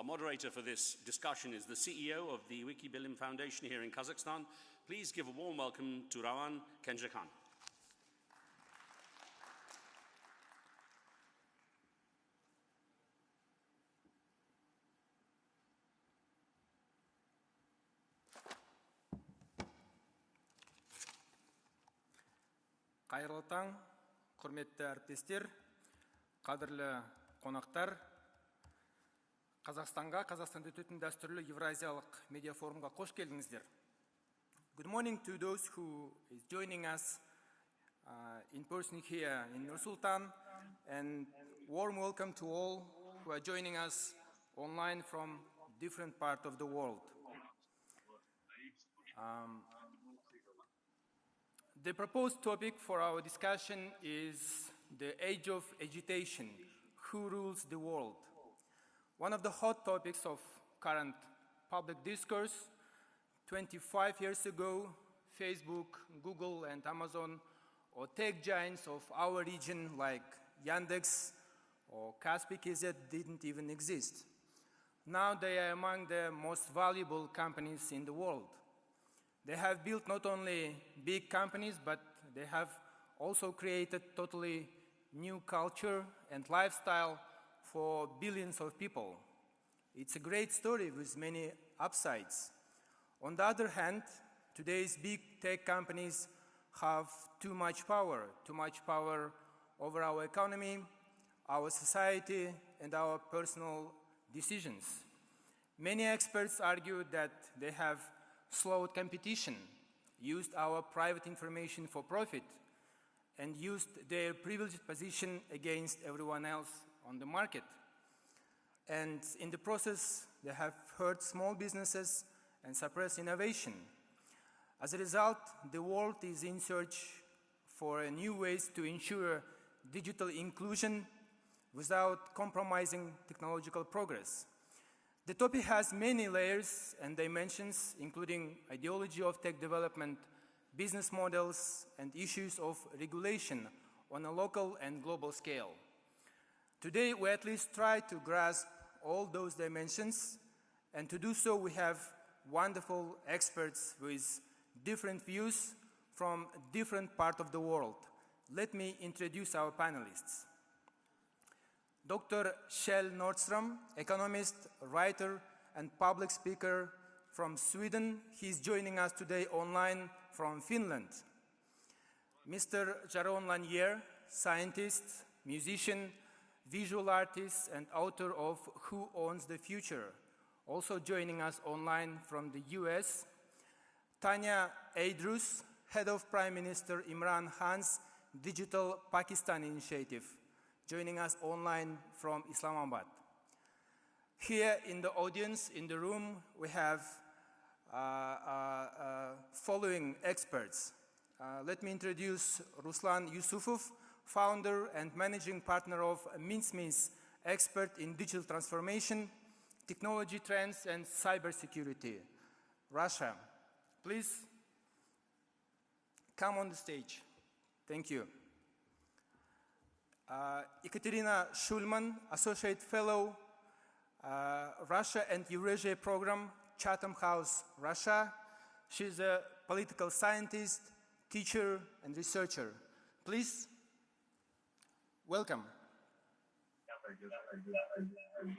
moderator for this discussion is the CEO of the Wikibilim Foundation here in Kazakhstan. Please give a warm welcome to Rauan Kenzhekhanuly. Қайырлы таң, құрметті әріптестер, қадірлі қонақтар. Қазақстанға, Қазақстанда өтетін дәстүрлі Евразиялық медиа форумға қош келдіңіздер. Good morning to those who is joining us in person here in Nursultan, and warm welcome to all who are joining us online from different parts of the world. The proposed topic for our discussion is the age of agitation, who rules the world? One of the hot topics of current public discourse. 25 years ago, Facebook, Google, and Amazon, or tech giants of our region like Yandex or Kaspi.kz didn't even exist. Now they are among the most valuable companies in the world. They have built not only big companies, but they have also created totally new culture and lifestyle for billions of people. It's a great story with many upsides. On the other hand, today's big tech companies have too much power over our economy, our society, and our personal decisions. Many experts argue that they have slowed competition, used our private information for profit, and used their privileged position against everyone else on the market. And in the process, they have hurt small businesses and suppressed innovation. As a result, the world is in search for new ways to ensure digital inclusion without compromising technological progress. The topic has many layers and dimensions, including ideology of tech development, business models, and issues of regulation on a local and global scale. Today, we at least try to grasp all those dimensions, and to do so, we have wonderful experts with different views from different parts of the world. Let me introduce our panelists. Dr. Kjell Nordstrom, economist, writer, and public speaker from Sweden. He's joining us today online from Finland. Mr. Jaron Lanier, scientist, musician, visual artist, and author of Who Owns the Future, also joining us online from the US. Tania Aidrus, head of Prime Minister Imran Khan's Digital Pakistan Initiative, joining us online from Islamabad. Here in the audience, in the room, we have following experts. Let me introduce Ruslan Yusufov, founder and managing partner of Mindsmith, expert in digital transformation, technology trends, and cybersecurity. Russia, please come on the stage. Thank you. Ekaterina Sσhulmann, Associate Fellow, Russia and Eurasia Program, Chatham House, Russia. She's a political scientist, teacher, and researcher. Please, welcome.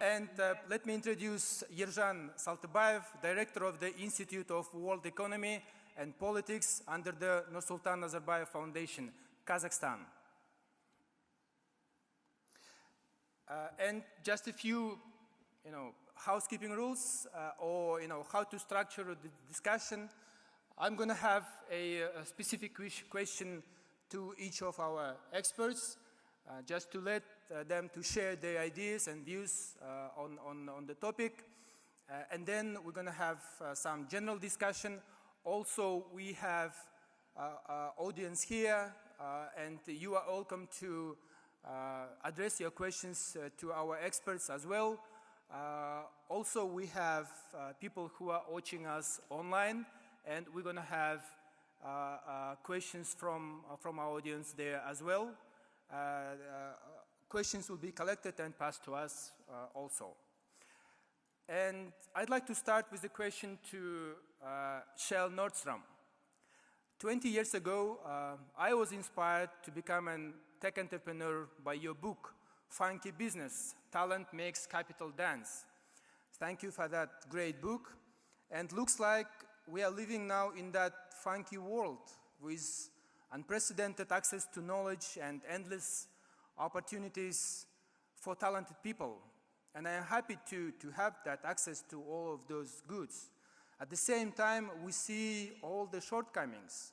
And let me introduce Yerzhan Saltybayev, Director of the Institute of World Economy and Politics under the Nursultan Nazarbayev Foundation, Kazakhstan. And just a few, housekeeping rules or, how to structure the discussion. I'm going to have a specific question to each of our experts, just to let them to share their ideas and views on the topic. And then we're going to have some general discussion. Also, we have audience here, and you are welcome to address your questions to our experts as well. Also, we have people who are watching us online, and we're going to have questions from our audience there as well. Questions will be collected and passed to us also. And I'd like to start with a question to Kjell Nordstrom. 20 years ago, I was inspired to become a tech entrepreneur by your book, Funky Business, Talent Makes Capital Dance. Thank you for that great book. And looks like we are living now in that funky world with unprecedented access to knowledge and endless opportunities for talented people. And I am happy to have that access to all of those goods. At the same time, we see all the shortcomings.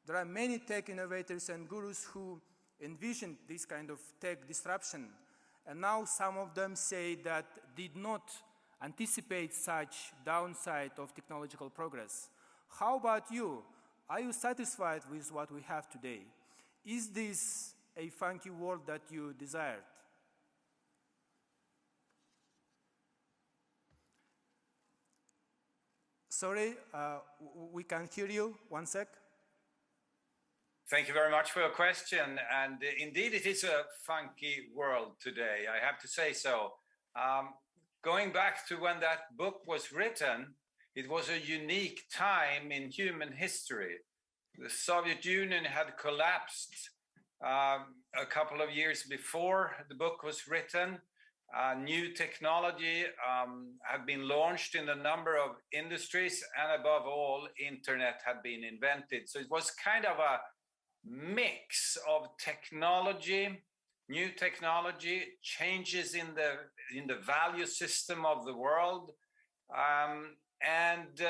There are many tech innovators and gurus who envisioned this kind of tech disruption, and now some of them say that did not anticipate such downside of technological progress. How about you? Are you satisfied with what we have today? Is this a funky world that you desired? Sorry, we can't hear you. One sec. Thank you very much for your question. And indeed, it is a funky world today, I have to say so. Going back to when that book was written, it was a unique time in human history. The Soviet Union had collapsed a couple of years before the book was written. New technology had been launched in a number of industries, and above all, internet had been invented. So it was kind of a mix of technology, new technology, changes in the value system of the world, and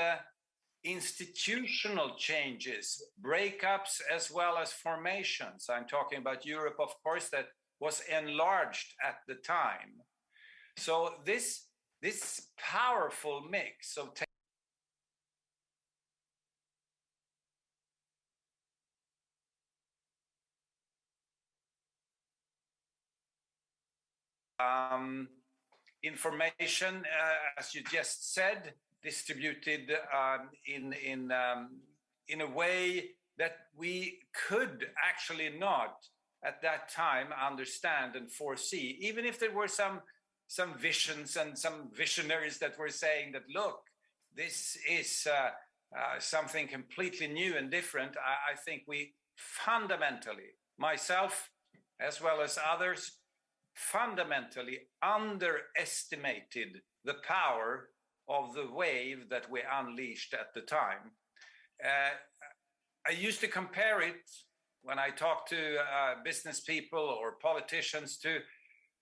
institutional changes, breakups as well as formations. I'm talking about Europe, of course, that was enlarged at the time. So this powerful mix of information, as you just said, distributed in a way that we could actually not at that time understand and foresee, even if there were some visions and some visionaries that were saying that, look, this is something completely new and different. I think we fundamentally, myself as well as others, fundamentally underestimated the power of the wave that we unleashed at the time. I used to compare it when I talk to business people or politicians to,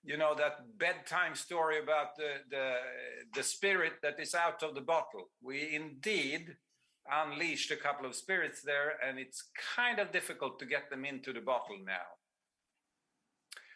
you know, that bedtime story about the spirit that is out of the bottle. We indeed unleashed a couple of spirits there, and it's kind of difficult to get them into the bottle now.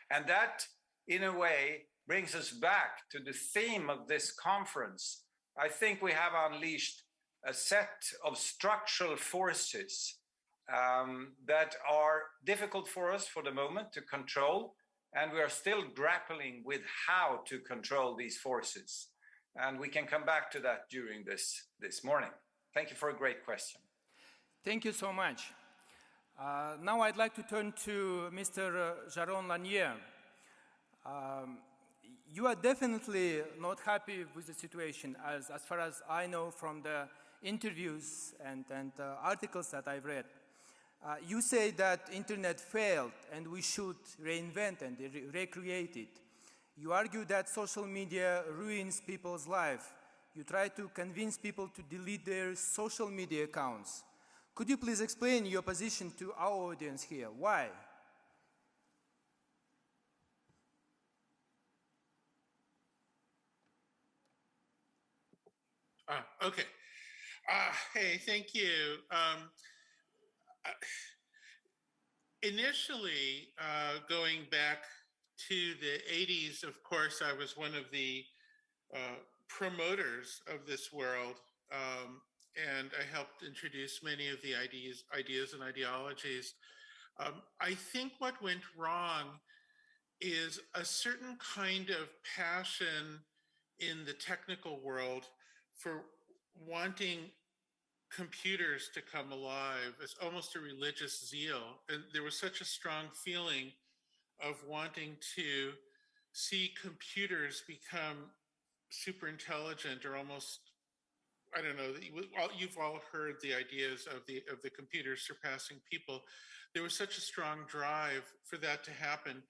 And that, in a way, brings us back to the theme of this conference. I think we have unleashed a set of structural forces that are difficult for us for the moment to control, and we are still grappling with how to control these forces. And we can come back to that during this morning. Thank you for a great question. Thank you so much. Now I'd like to turn to Mr. Jaron Lanier. You are definitely not happy with the situation, as far as I know from the interviews and articles that I've read. You say that internet failed and we should reinvent and recreate it. You argue that social media ruins people's life. You try to convince people to delete their social media accounts. Could you please explain your position to our audience here? Why? Okay. Hey, thank you. Initially, going back to the 80s, of course, I was one of the promoters of this world, and I helped introduce many of the ideas and ideologies. I think what went wrong is a certain kind of passion in the technical world for wanting computers to come alive. It's almost a religious zeal. And there was such a strong feeling of wanting to see computers become super intelligent or almost, I don't know, you've all heard the ideas of the computer surpassing people. There was such a strong drive for that to happen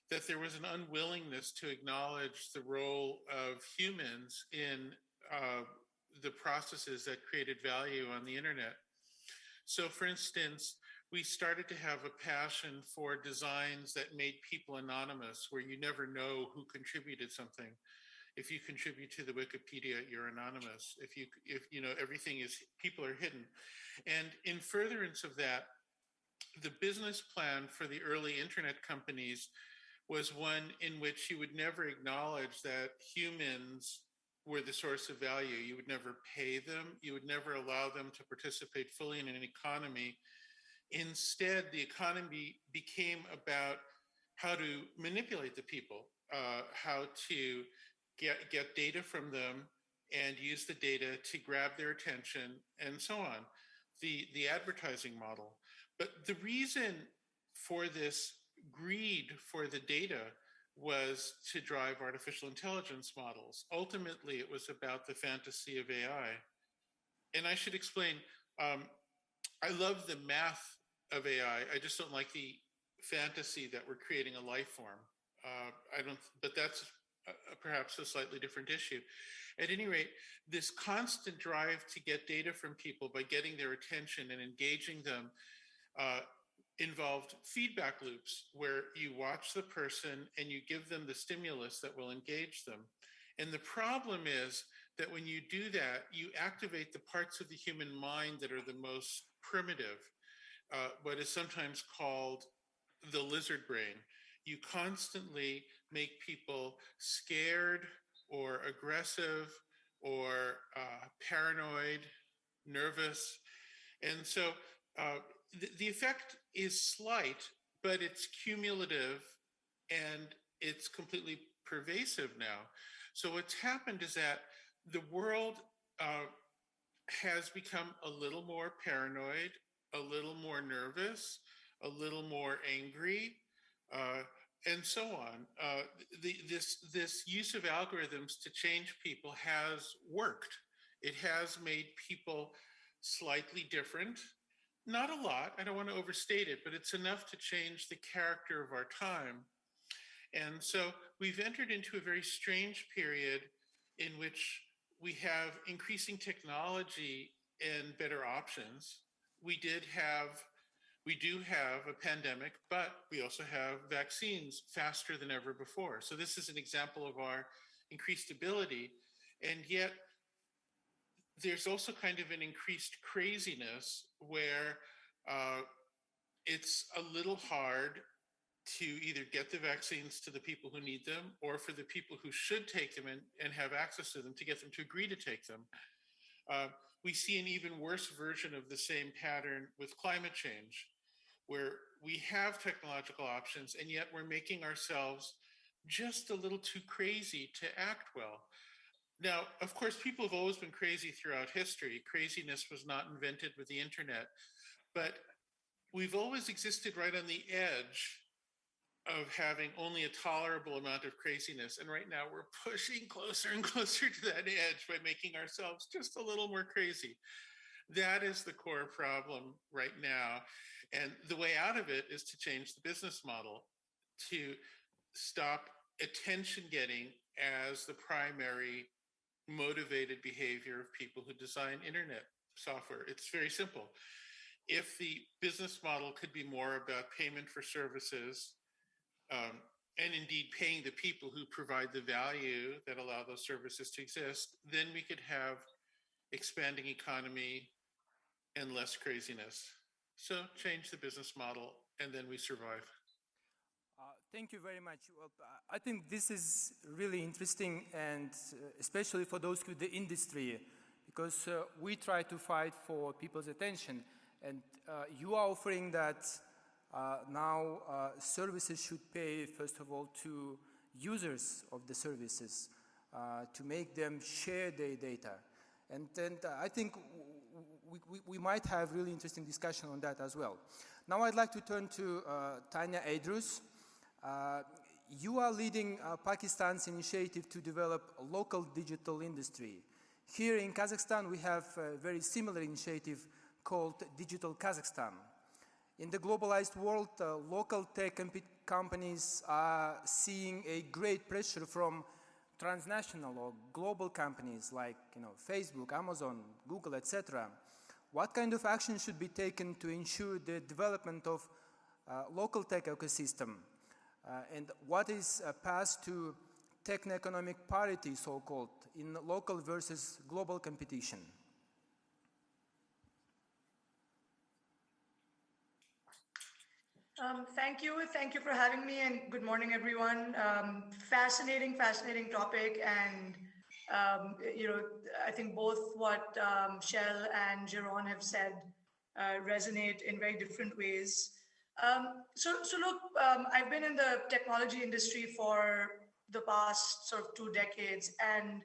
that there was an unwillingness to acknowledge the role of humans in the processes that created value on the internet. So, for instance, we started to have a passion for designs that made people anonymous, where you never know who contributed something. If you contribute to the Wikipedia, you're anonymous. If you know, everything is, people are hidden. And in furtherance of that, the business plan for the early internet companies was one in which you would never acknowledge that humans were the source of value. You would never pay them. You would never allow them to participate fully in an economy. Instead, the economy became about how to manipulate the people, how to get data from them and use the data to grab their attention and so on, the advertising model. But the reason for this greed for the data was to drive artificial intelligence models. Ultimately, it was about the fantasy of AI. And I should explain, I love the math of AI. I just don't like the fantasy that we're creating a life form. But that's perhaps a slightly different issue. At any rate, this constant drive to get data from people by getting their attention and engaging them involved feedback loops where you watch the person and you give them the stimulus that will engage them. And the problem is that when you do that, you activate the parts of the human mind that are the most primitive, what is sometimes called the lizard brain. You constantly make people scared or aggressive or paranoid, nervous. And so the effect is slight, but it's cumulative and it's completely pervasive now. So what's happened is that the world has become a little more paranoid, a little more nervous, a little more angry, and so on. This use of algorithms to change people has worked. It has made people slightly different. Not a lot, I don't want to overstate it, but it's enough to change the character of our time. And so we've entered into a very strange period in which we have increasing technology and better options. We do have a pandemic, but we also have vaccines faster than ever before. So this is an example of our increased ability. And yet there's also kind of an increased craziness where it's a little hard to either get the vaccines to the people who need them or for the people who should take them and have access to them to get them to agree to take them. We see an even worse version of the same pattern with climate change, where we have technological options and yet we're making ourselves just a little too crazy to act well. Now, of course, people have always been crazy throughout history. Craziness was not invented with the internet, but we've always existed right on the edge of having only a tolerable amount of craziness. And right now we're pushing closer and closer to that edge by making ourselves just a little more crazy. That is the core problem right now. And the way out of it is to change the business model, to stop attention getting as the primary motivated behavior of people who design internet software. It's very simple. If the business model could be more about payment for services, and indeed paying the people who provide the value that allow those services to exist, then we could have expanding economy and less craziness. So change the business model and then we survive. Thank you very much. Well, I think this is really interesting, and especially for those with the industry, because we try to fight for people's attention, and you are offering that now services should pay, first of all, to users of the services to make them share their data. And then I think we might have really interesting discussion on that as well. Now I'd like to turn to Tania, Aidrus. You are leading Pakistan's initiative to develop a local digital industry. Here in Kazakhstan, we have a very similar initiative called Digital Kazakhstan. In the globalized world, local tech companies are seeing a great pressure from transnational or global companies like Facebook, Amazon, Google, etc. What kind of action should be taken to ensure the development of local tech ecosystem? And what is a path to techno-economic parity, so-called, in local versus global competition? Thank you for having me, and good morning, everyone. Fascinating topic, and I think both what Kjell and Jaron have said resonate in very different ways. So look, I've been in the technology industry for the past sort of 2 decades, and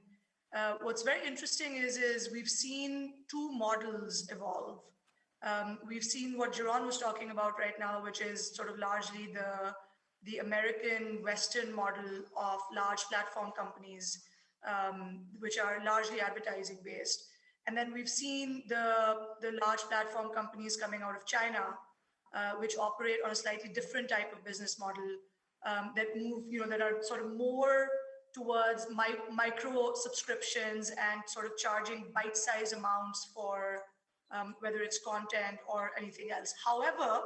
what's very interesting is we've seen 2 models evolve. We've seen what Jaron was talking about right now, which is sort of largely the American Western model of large platform companies, which are largely advertising based. And then we've seen the large platform companies coming out of China, which operate on a slightly different type of business model, that move, that are sort of more towards micro subscriptions and sort of charging bite-sized amounts for whether it's content or anything else. However,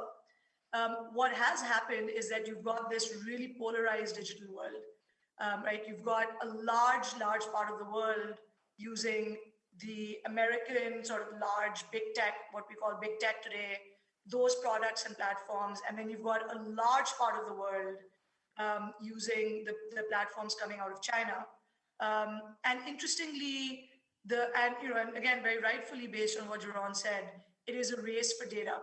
what has happened is that you've got this really polarized digital world, right? You've got a large part of the world using the American sort of large big tech, what we call big tech today, those products and platforms. And then you've got a large part of the world using the platforms coming out of China. And interestingly, and again, very rightfully based on what Jaron said, it is a race for data,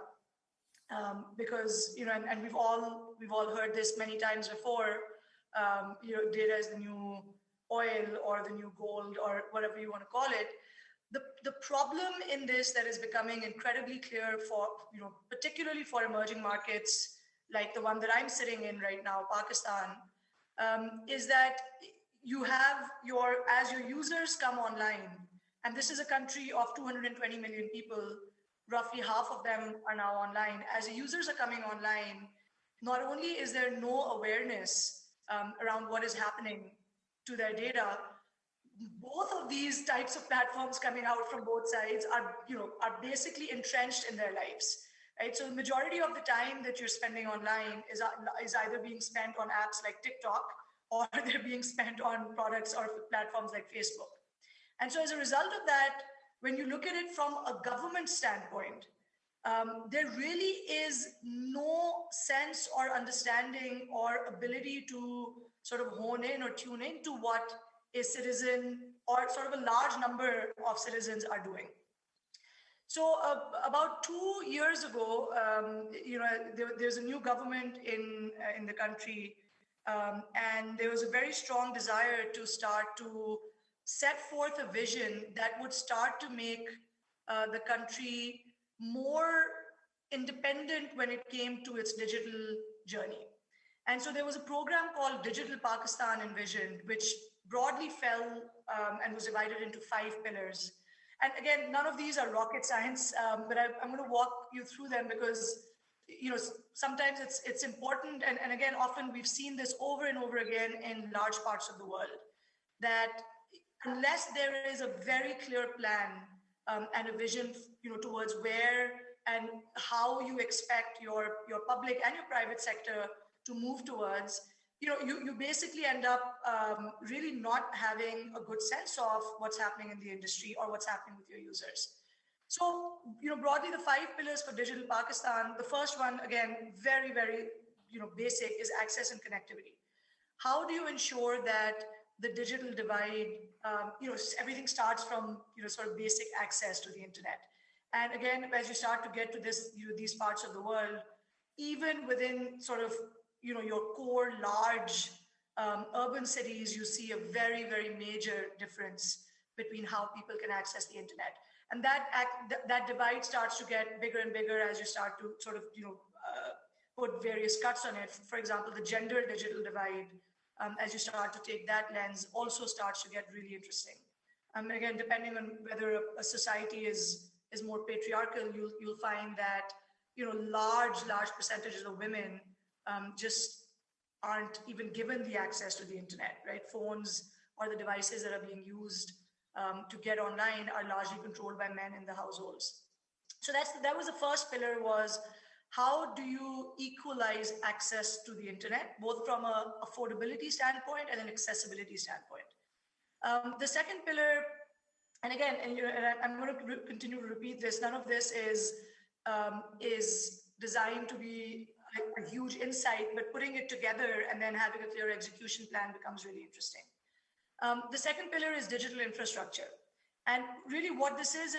because and we've all heard this many times before. Data is the new oil or the new gold or whatever you want to call it. The problem in this that is becoming incredibly clear for particularly for emerging markets like the one that I'm sitting in right now, Pakistan, is that you have as your users come online. And this is a country of 220 million people, roughly half of them are now online. As the users are coming online, not only is there no awareness around what is happening to their data, both of these types of platforms coming out from both sides are basically entrenched in their lives, right? So the majority of the time that you're spending online is either being spent on apps like TikTok, or they're being spent on products or platforms like Facebook. And so as a result of that, when you look at it from a government standpoint, there really is no sense or understanding or ability to sort of hone in or tune in to what a citizen or sort of a large number of citizens are doing. So about 2 years ago, there's a new government in the country, and there was a very strong desire to start to set forth a vision that would start to make the country more independent when it came to its digital journey. And so there was a program called Digital Pakistan Envisioned, which broadly fell and was divided into 5 pillars. And again, none of these are rocket science, but I'm going to walk you through them because sometimes it's important. And again, often we've seen this over and over again in large parts of the world, that unless there is a very clear plan and a vision, towards where and how you expect your public and your private sector to move towards, you basically end up really not having a good sense of what's happening in the industry or what's happening with your users. So, broadly, the 5 pillars for Digital Pakistan, the first one, again, very, very, basic, is access and connectivity. How do you ensure that the digital divide, everything starts from, sort of basic access to the internet. And again, as you start to get to this, these parts of the world, even within sort of, your core large urban cities, you see a very, very major difference between how people can access the internet. And that divide starts to get bigger and bigger as you start to sort of, put various cuts on it. For example, the gender digital divide, as you start to take that lens, also starts to get really interesting. Again, depending on whether a society is more patriarchal, you'll find that large percentages of women just aren't even given the access to the internet, right? Phones or the devices that are being used to get online are largely controlled by men in the households. So that was the first pillar, was how do you equalize access to the internet, both from an affordability standpoint and an accessibility standpoint. The second pillar, and again, and I'm going to continue to repeat this, none of this is designed to be a huge insight, but putting it together and then having a clear execution plan becomes really interesting. The second pillar is digital infrastructure. And really what this is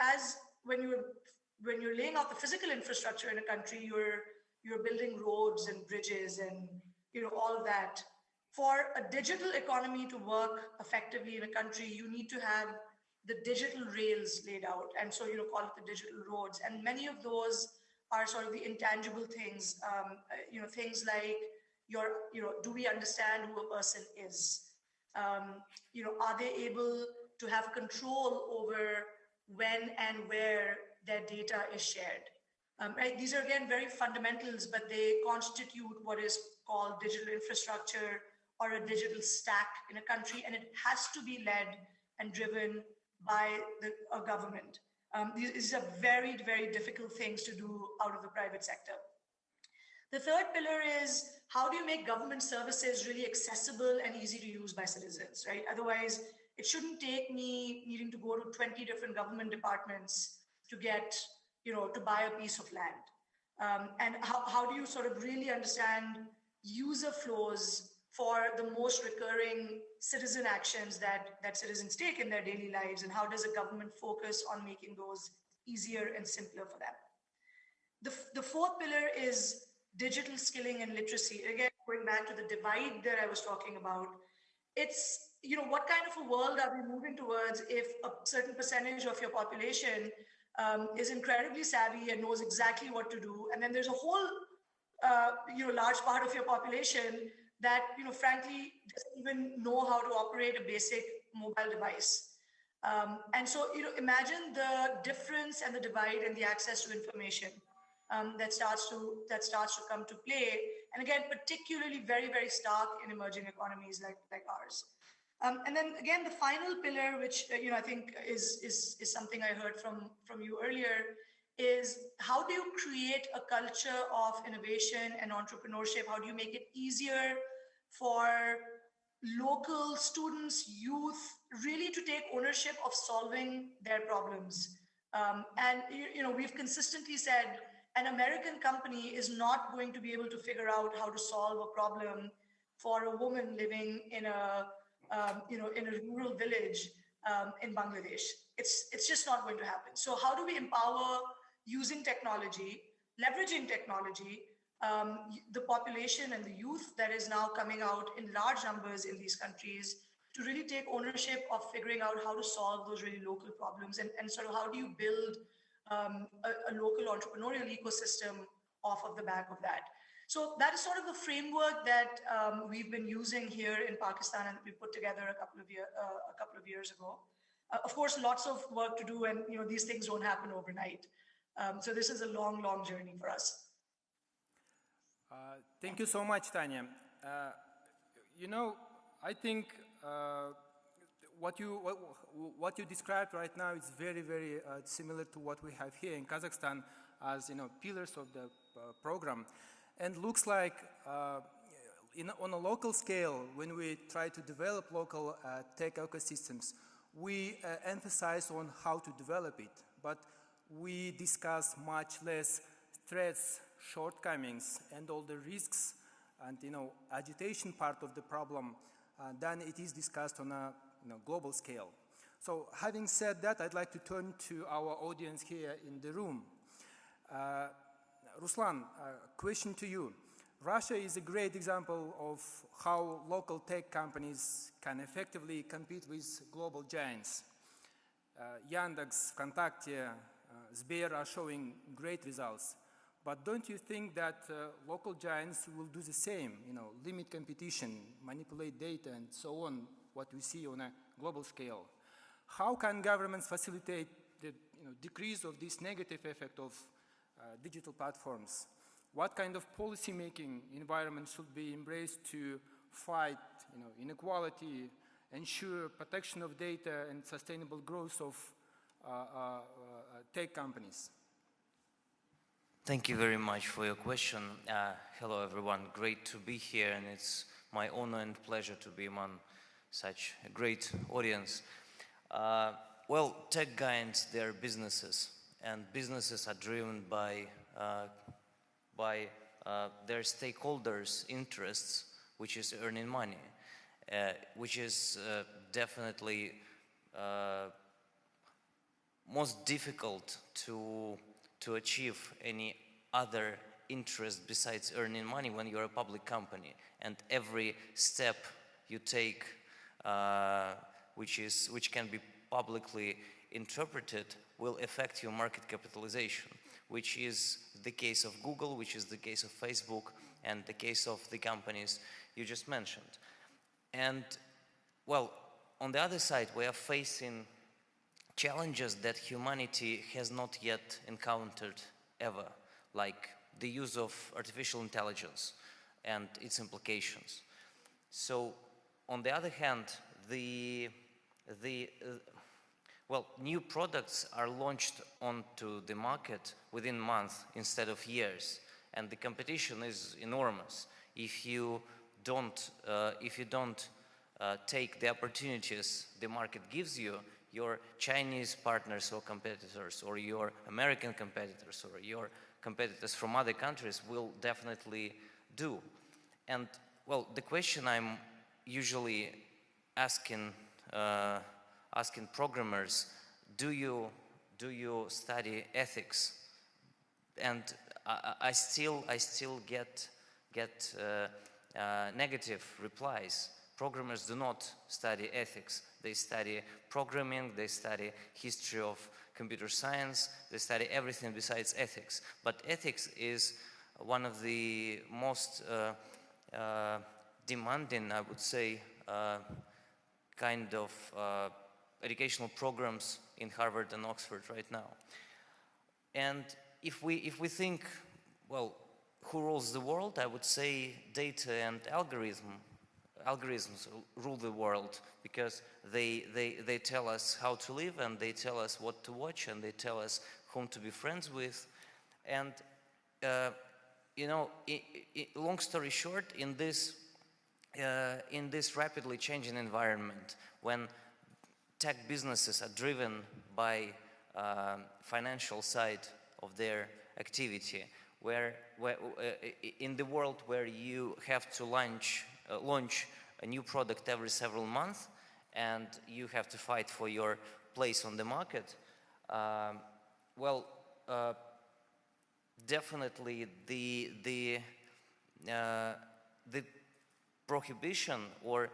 as when you're laying out the physical infrastructure in a country, you're building roads and bridges and all of that. For a digital economy to work effectively in a country, you need to have the digital rails laid out. And so, call it the digital roads. And many of those are sort of the intangible things, things like do we understand who a person is? Are they able to have control over when and where their data is shared? Right? These are, again, very fundamentals, but they constitute what is called digital infrastructure or a digital stack in a country, and it has to be led and driven by a government. These are very, very difficult things to do out of the private sector. The third pillar is, how do you make government services really accessible and easy to use by citizens, right? Otherwise, it shouldn't take me needing to go to 20 different government departments to get, to buy a piece of land. And how do you sort of really understand user flows for the most recurring citizen actions that citizens take in their daily lives, and how does a government focus on making those easier and simpler for them? The fourth pillar is digital skilling and literacy. Again, going back to the divide that I was talking about, it's, what kind of a world are we moving towards if a certain percentage of your population is incredibly savvy and knows exactly what to do, and then there's a whole, large part of your population that, frankly, doesn't even know how to operate a basic mobile device. And so, imagine the difference and the divide and the access to information that starts to come to play. And again, particularly very, very stark in emerging economies like ours. And then again, the final pillar, which I think is something I heard from you earlier, is how do you create a culture of innovation and entrepreneurship? How do you make it easier for local students, youth, really to take ownership of solving their problems? And we've consistently said an American company is not going to be able to figure out how to solve a problem for a woman living in a rural village in Bangladesh. It's just not going to happen. So how do we empower, using technology, leveraging technology, the population and the youth that is now coming out in large numbers in these countries to really take ownership of figuring out how to solve those really local problems, and sort of how do you build a local entrepreneurial ecosystem off of the back of that. So that is sort of the framework that we've been using here in Pakistan, and we put together a couple of years ago. Of course, lots of work to do, and these things don't happen overnight. So this is a long, long journey for us. Thank you so much, Tania. I think what you described right now is very, very similar to what we have here in Kazakhstan as pillars of the program, and looks like on a local scale, when we try to develop local tech ecosystems, we emphasize on how to develop it, but we discuss much less threats, shortcomings, and all the risks and agitation part of the problem than it is discussed on a global scale. So having said that, I'd like to turn to our audience here in the room. Ruslan, question to you. Russia is a great example of how local tech companies can effectively compete with global giants. Yandex, Vkontakte, Sber are showing great results. But don't you think that local giants will do the same, limit competition, manipulate data, and so on, what we see on a global scale? How can governments facilitate the decrease of this negative effect of digital platforms? What kind of policy-making environment should be embraced to fight inequality, ensure protection of data, and sustainable growth of tech companies? Thank you very much for your question. Hello, everyone. Great to be here, and it's my honor and pleasure to be among such a great audience. Well, tech giants, they're businesses, and businesses are driven by their stakeholders' interests, which is earning money, which is definitely most difficult to achieve any other interest besides earning money when you're a public company. And every step you take, which can be publicly interpreted, will affect your market capitalization, which is the case of Google, which is the case of Facebook, and the case of the companies you just mentioned. And, well, on the other side, we are facing challenges that humanity has not yet encountered ever, like the use of artificial intelligence and its implications. So, on the other hand, new products are launched onto the market within months instead of years, and the competition is enormous. If you don't take the opportunities the market gives you, your Chinese partners or competitors, or your American competitors, or your competitors from other countries will definitely do. And, well, the question I'm usually asking programmers, do you study ethics? And I still get negative replies. Programmers do not study ethics. They study programming, they study history of computer science, they study everything besides ethics. But ethics is one of the most demanding, I would say, kind of educational programs in Harvard and Oxford right now. And if we think, well, who rules the world, I would say data and algorithms rule the world, because they tell us how to live, and they tell us what to watch, and they tell us whom to be friends with. And long story short, in this rapidly changing environment, when tech businesses are driven by financial side of their activity, where in the world where you have to launch a new product every several months, and you have to fight for your place on the market, definitely the prohibition or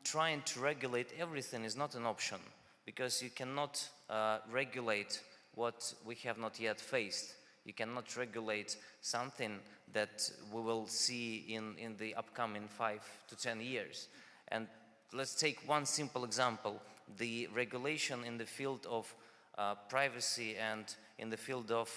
trying to regulate everything is not an option, because you cannot regulate what we have not yet faced. You cannot regulate something that we will see in the upcoming 5 to 10 years. And let's take one simple example: the regulation in the field of privacy and in the field of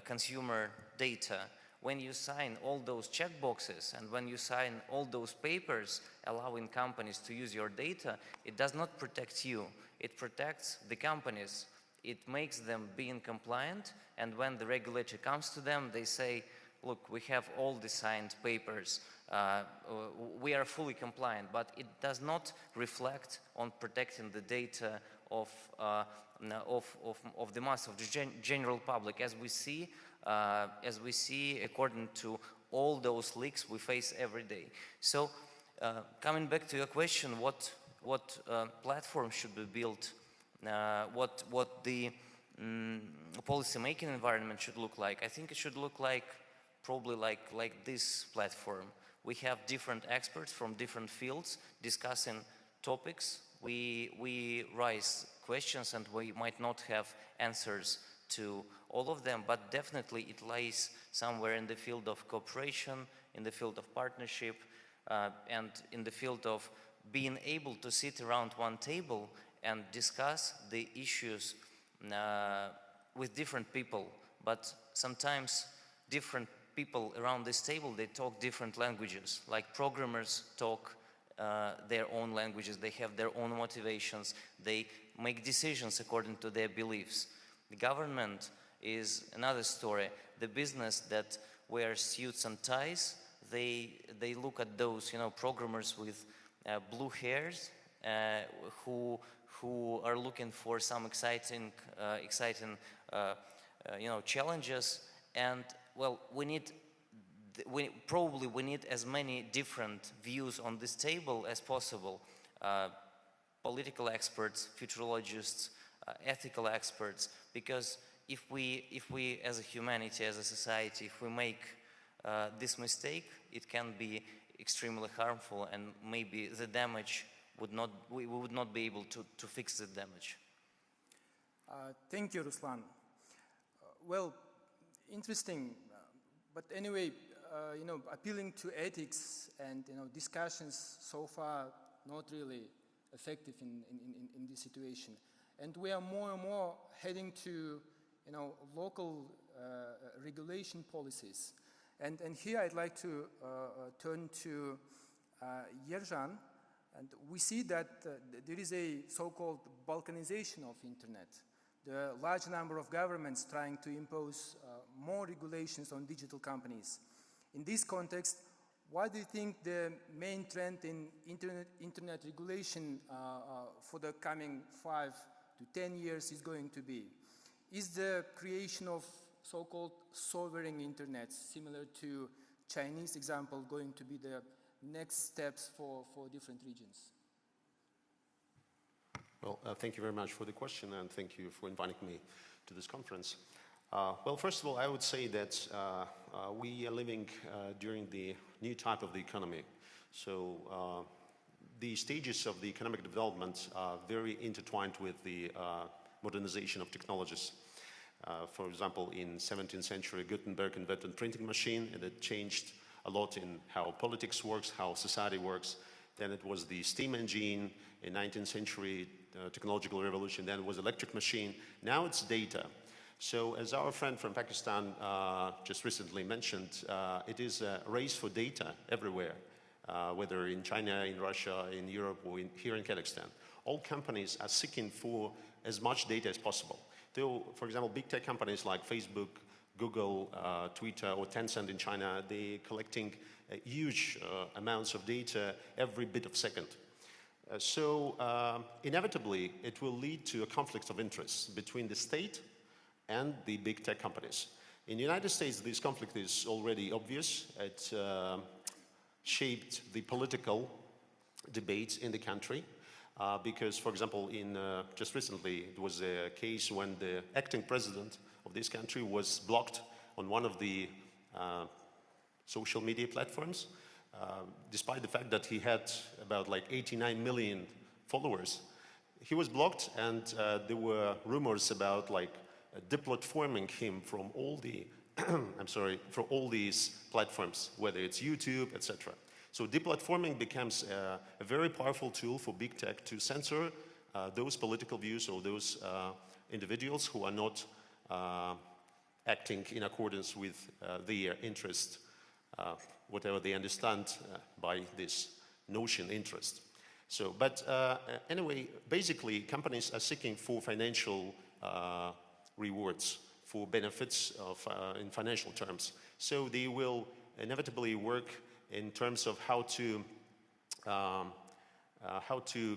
consumer data. When you sign all those checkboxes and when you sign all those papers allowing companies to use your data, it does not protect you. It protects the companies. It makes them being compliant, and when the regulator comes to them, they say, look, we have all the signed papers, we are fully compliant, but it does not reflect on protecting the data of the mass of the general public, as we see according to all those leaks we face every day. So, coming back to your question, what platform should be built? What the policy-making environment should look like? I think it should look like probably like this platform. We have different experts from different fields discussing topics. We raise questions, and we might not have answers to all of them, but definitely it lies somewhere in the field of cooperation, in the field of partnership, and in the field of being able to sit around one table and discuss the issues with different people. But sometimes different people around this table, they talk different languages. Like programmers talk their own languages, they have their own motivations, they make decisions according to their beliefs. The government is another story. The business that wears suits and ties, they look at those, you know, programmers with blue hairs who are looking for some exciting you know, challenges. And well, we probably need as many different views on this table as possible. Political experts, futurologists, ethical experts, because if we as a humanity, as a society, if we make this mistake, it can be extremely harmful, and maybe the damage we would not be able to fix the damage. Thank you, Ruslan. Well, interesting, but anyway, you know, appealing to ethics and, you know, discussions so far not really effective in this situation, and we are more and more heading to, you know, local regulation policies, and here I'd like to turn to Yerzhan, and we see that there is a so-called balkanization of internet. There are a large number of governments trying to impose more regulations on digital companies. In this context, what do you think the main trend in internet regulation for the coming 5 to 10 years is going to be? Is the creation of so-called sovereign internet, similar to Chinese example, going to be the next steps for different regions? Well, thank you very much for the question, and thank you for inviting me to this conference. Well, first of all, I would say that we are living during the new type of the economy. So the stages of the economic development are very intertwined with the modernization of technologies. For example, in 17th century, Gutenberg invented the printing machine, and it changed a lot in how politics works, how society works. Then it was the steam engine in 19th century, technological revolution. Then it was electric machine. Now it's data. So as our friend from Pakistan just recently mentioned, it is a race for data everywhere, whether in China, in Russia, in Europe, or here in Kazakhstan. All companies are seeking for as much data as possible. Though, for example, big tech companies like Facebook, Google, Twitter, or Tencent in China, they're collecting huge amounts of data every bit of second. So inevitably, it will lead to a conflict of interest between the state and the big tech companies. In the United States, this conflict is already obvious. It shaped the political debates in the country because, for example, just recently, it was a case when the acting president of this country was blocked on one of the social media platforms, despite the fact that he had about like 89 million followers. He was blocked, and there were rumors about like deplatforming him from all the from all these platforms, whether it's YouTube, etc. So deplatforming becomes a very powerful tool for big tech to censor those political views or those individuals who are not acting in accordance with their interest, whatever they understand by this notion interest. So, but anyway, basically companies are seeking for financial rewards, for benefits of, in financial terms. So they will inevitably work in terms of how to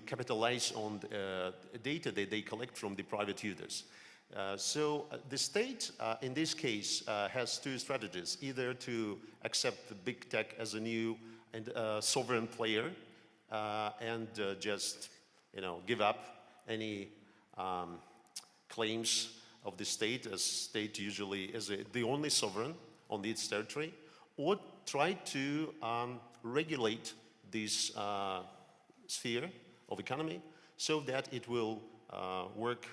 capitalize on the data that they collect from the private users. So the state, in this case, has two strategies: either to accept the big tech as a new and sovereign player and just, give up any claims of the state, as state usually is the only sovereign on its territory, or try to regulate this sphere of economy so that it will work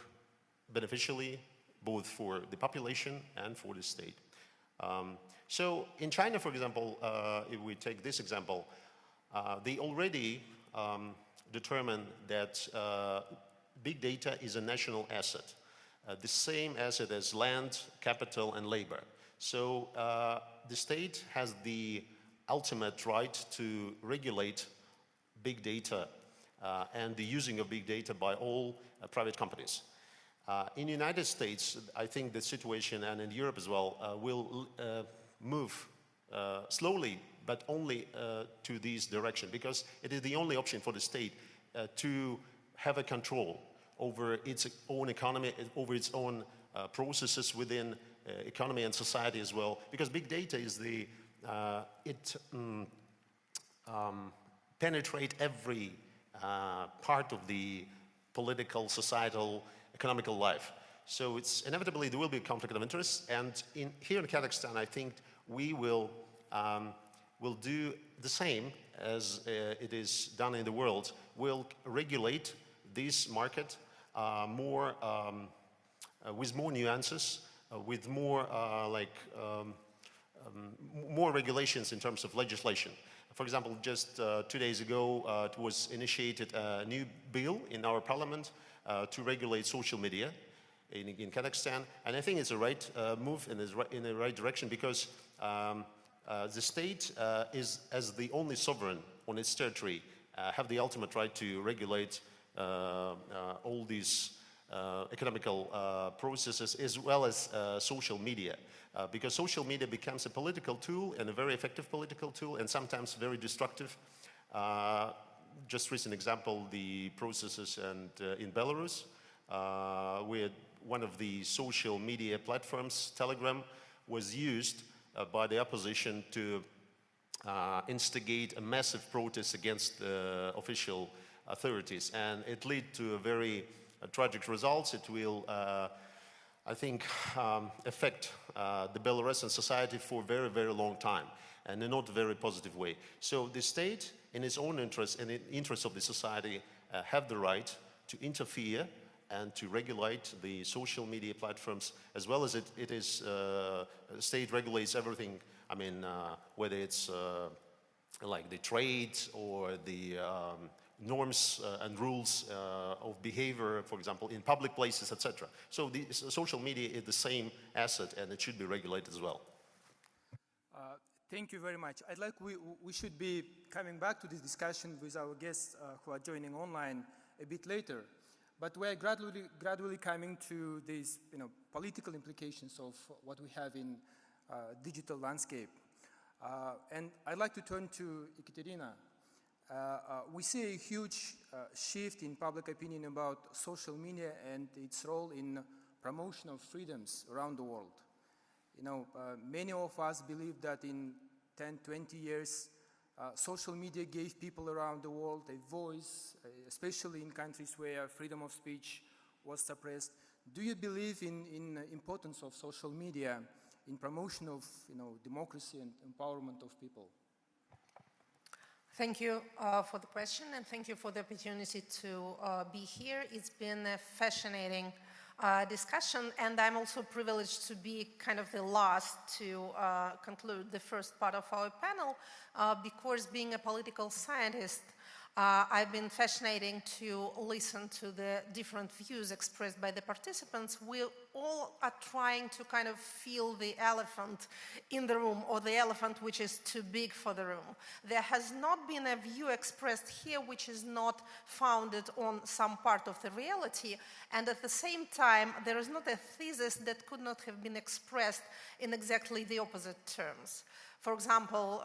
beneficially both for the population and for the state. So in China, for example, if we take this example, they already determined that big data is a national asset, the same asset as land, capital, and labor. So the state has the ultimate right to regulate big data and the using of big data by all private companies. In the United States, I think the situation, and in Europe as well, will move slowly, but only to this direction, because it is the only option for the state to have a control over its own economy, over its own processes within economy and society as well, because big data is the, penetrate every part of the political, societal, economical life. So it's inevitably there will be a conflict of interest, and here in Kazakhstan, I think we will do the same as it is done in the world. We'll regulate this market with more nuances, with more more regulations in terms of legislation. For example, just 2 days ago, it was initiated a new bill in our parliament to regulate social media in Kazakhstan, and I think it's a right move in the right direction, because the state is, as the only sovereign on its territory, have the ultimate right to regulate all these economical processes, as well as social media, because social media becomes a political tool, and a very effective political tool, and sometimes very destructive. Just recent example, the processes in Belarus, where one of the social media platforms, Telegram, was used by the opposition to instigate a massive protest against the official authorities, and it led to a very tragic results. It will, I think, affect the Belarusian society for a very, very long time, and in not a very positive way. So the state, in its own interest and in the interest of the society, have the right to interfere and to regulate the social media platforms, as well as it is, state regulates everything. I mean, whether it's like the trade or the norms and rules of behavior, for example, in public places, etc. So the social media is the same asset, and it should be regulated as well. Thank you very much. I'd like we should be coming back to this discussion with our guests who are joining online a bit later, but we're gradually coming to these political implications of what we have in digital landscape. And I'd like to turn to Ekaterina. We see a huge shift in public opinion about social media and its role in promotion of freedoms around the world. Many of us believe that in 10, 20 years, social media gave people around the world a voice, especially in countries where freedom of speech was suppressed. Do you believe in importance of social media in promotion of democracy and empowerment of people? Thank you for the question, and thank you for the opportunity to be here. It's been a fascinating discussion, and I'm also privileged to be kind of the last to conclude the first part of our panel, because being a political scientist, I've been fascinating to listen to the different views expressed by the participants. We all are trying to kind of feel the elephant in the room, or the elephant which is too big for the room. There has not been a view expressed here which is not founded on some part of the reality, and at the same time, there is not a thesis that could not have been expressed in exactly the opposite terms. For example,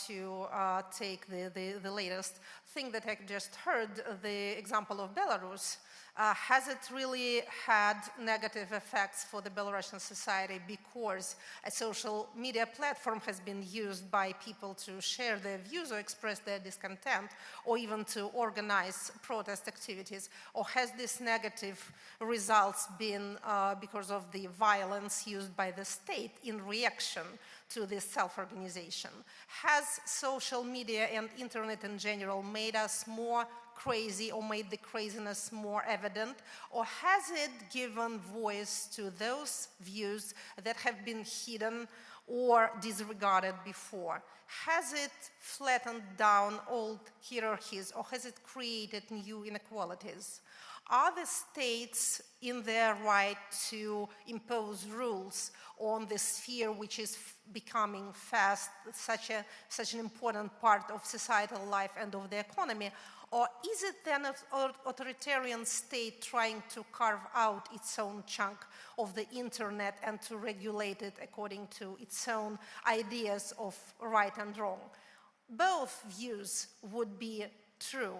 to take the latest thing that I just heard, the example of Belarus, has it really had negative effects for the Belarusian society because a social media platform has been used by people to share their views or express their discontent, or even to organize protest activities? Or has this negative results been because of the violence used by the state in reaction to this self-organization? Has social media and internet in general made us more crazy or made the craziness more evident, or has it given voice to those views that have been hidden or disregarded before? Has it flattened down old hierarchies, or has it created new inequalities? Are the states in their right to impose rules on the sphere which is becoming fast such an important part of societal life and of the economy? Or is it then an authoritarian state trying to carve out its own chunk of the internet and to regulate it according to its own ideas of right and wrong? Both views would be true,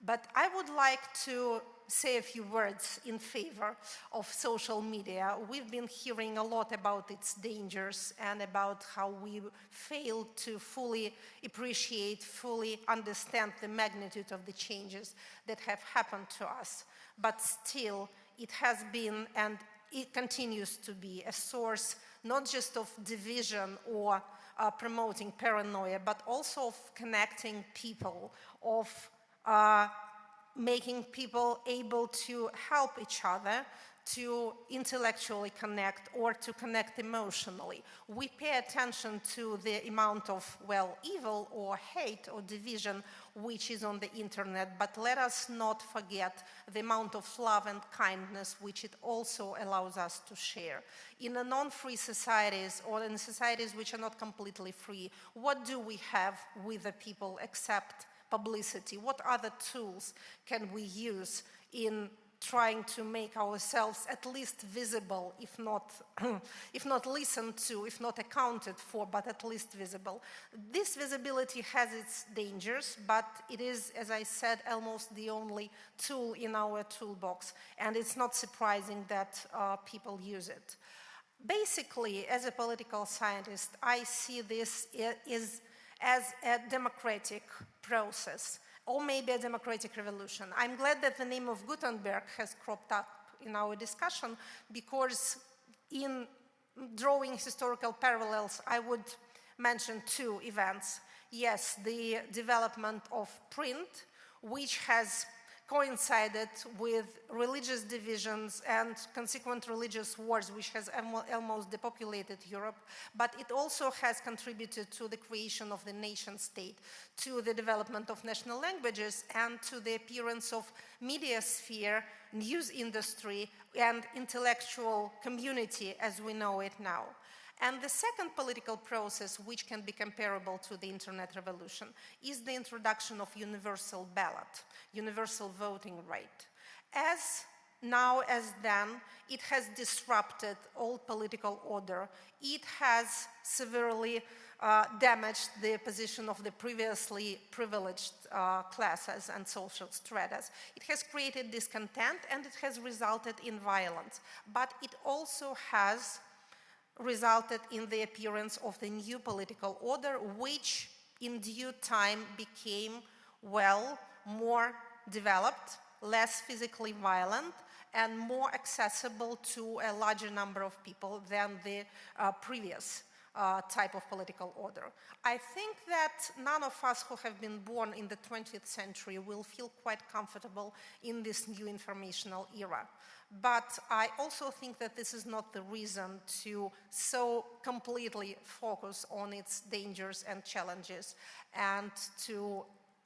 but I would like to say a few words in favor of social media. We've been hearing a lot about its dangers and about how we fail to fully appreciate, fully understand the magnitude of the changes that have happened to us. But still, it has been and it continues to be a source not just of division or promoting paranoia, but also of connecting people, of making people able to help each other, to intellectually connect or to connect emotionally. We pay attention to the amount of, well, evil or hate or division which is on the internet, but let us not forget the amount of love and kindness which it also allows us to share. In a non-free societies or in societies which are not completely free, what do we have with the people except publicity? What other tools can we use in trying to make ourselves at least visible, if not listened to, if not accounted for, but at least visible? This visibility has its dangers, but it is, as I said, almost the only tool in our toolbox, and it's not surprising that people use it. Basically, as a political scientist, I see this as a democratic process, or maybe a democratic revolution. I'm glad that the name of Gutenberg has cropped up in our discussion, because in drawing historical parallels, I would mention two events. Yes, the development of print, which has coincided with religious divisions and consequent religious wars, which has almost depopulated Europe, but it also has contributed to the creation of the nation state, to the development of national languages, and to the appearance of media sphere, news industry, and intellectual community as we know it now. And the second political process, which can be comparable to the internet revolution, is the introduction of universal ballot, universal voting right. As now as then, it has disrupted old political order. It has severely damaged the position of the previously privileged classes and social stratas. It has created discontent, and it has resulted in violence. But it also has resulted in the appearance of the new political order, which in due time became, well, more developed, less physically violent, and more accessible to a larger number of people than the previous type of political order. I think that none of us who have been born in the 20th century will feel quite comfortable in this new informational era. But I also think that this is not the reason to so completely focus on its dangers and challenges and to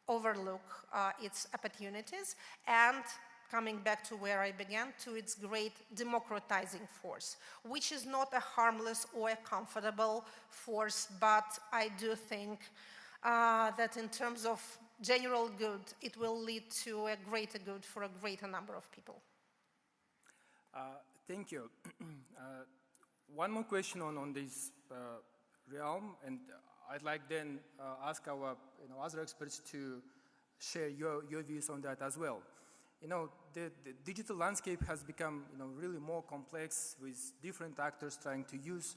overlook its opportunities, and coming back to where I began, to its great democratizing force, which is not a harmless or a comfortable force, but I do think that in terms of general good, it will lead to a greater good for a greater number of people. Thank you. One more question on this realm, and I'd like then ask our other experts to share your views on that as well. The digital landscape has become really more complex, with different actors trying to use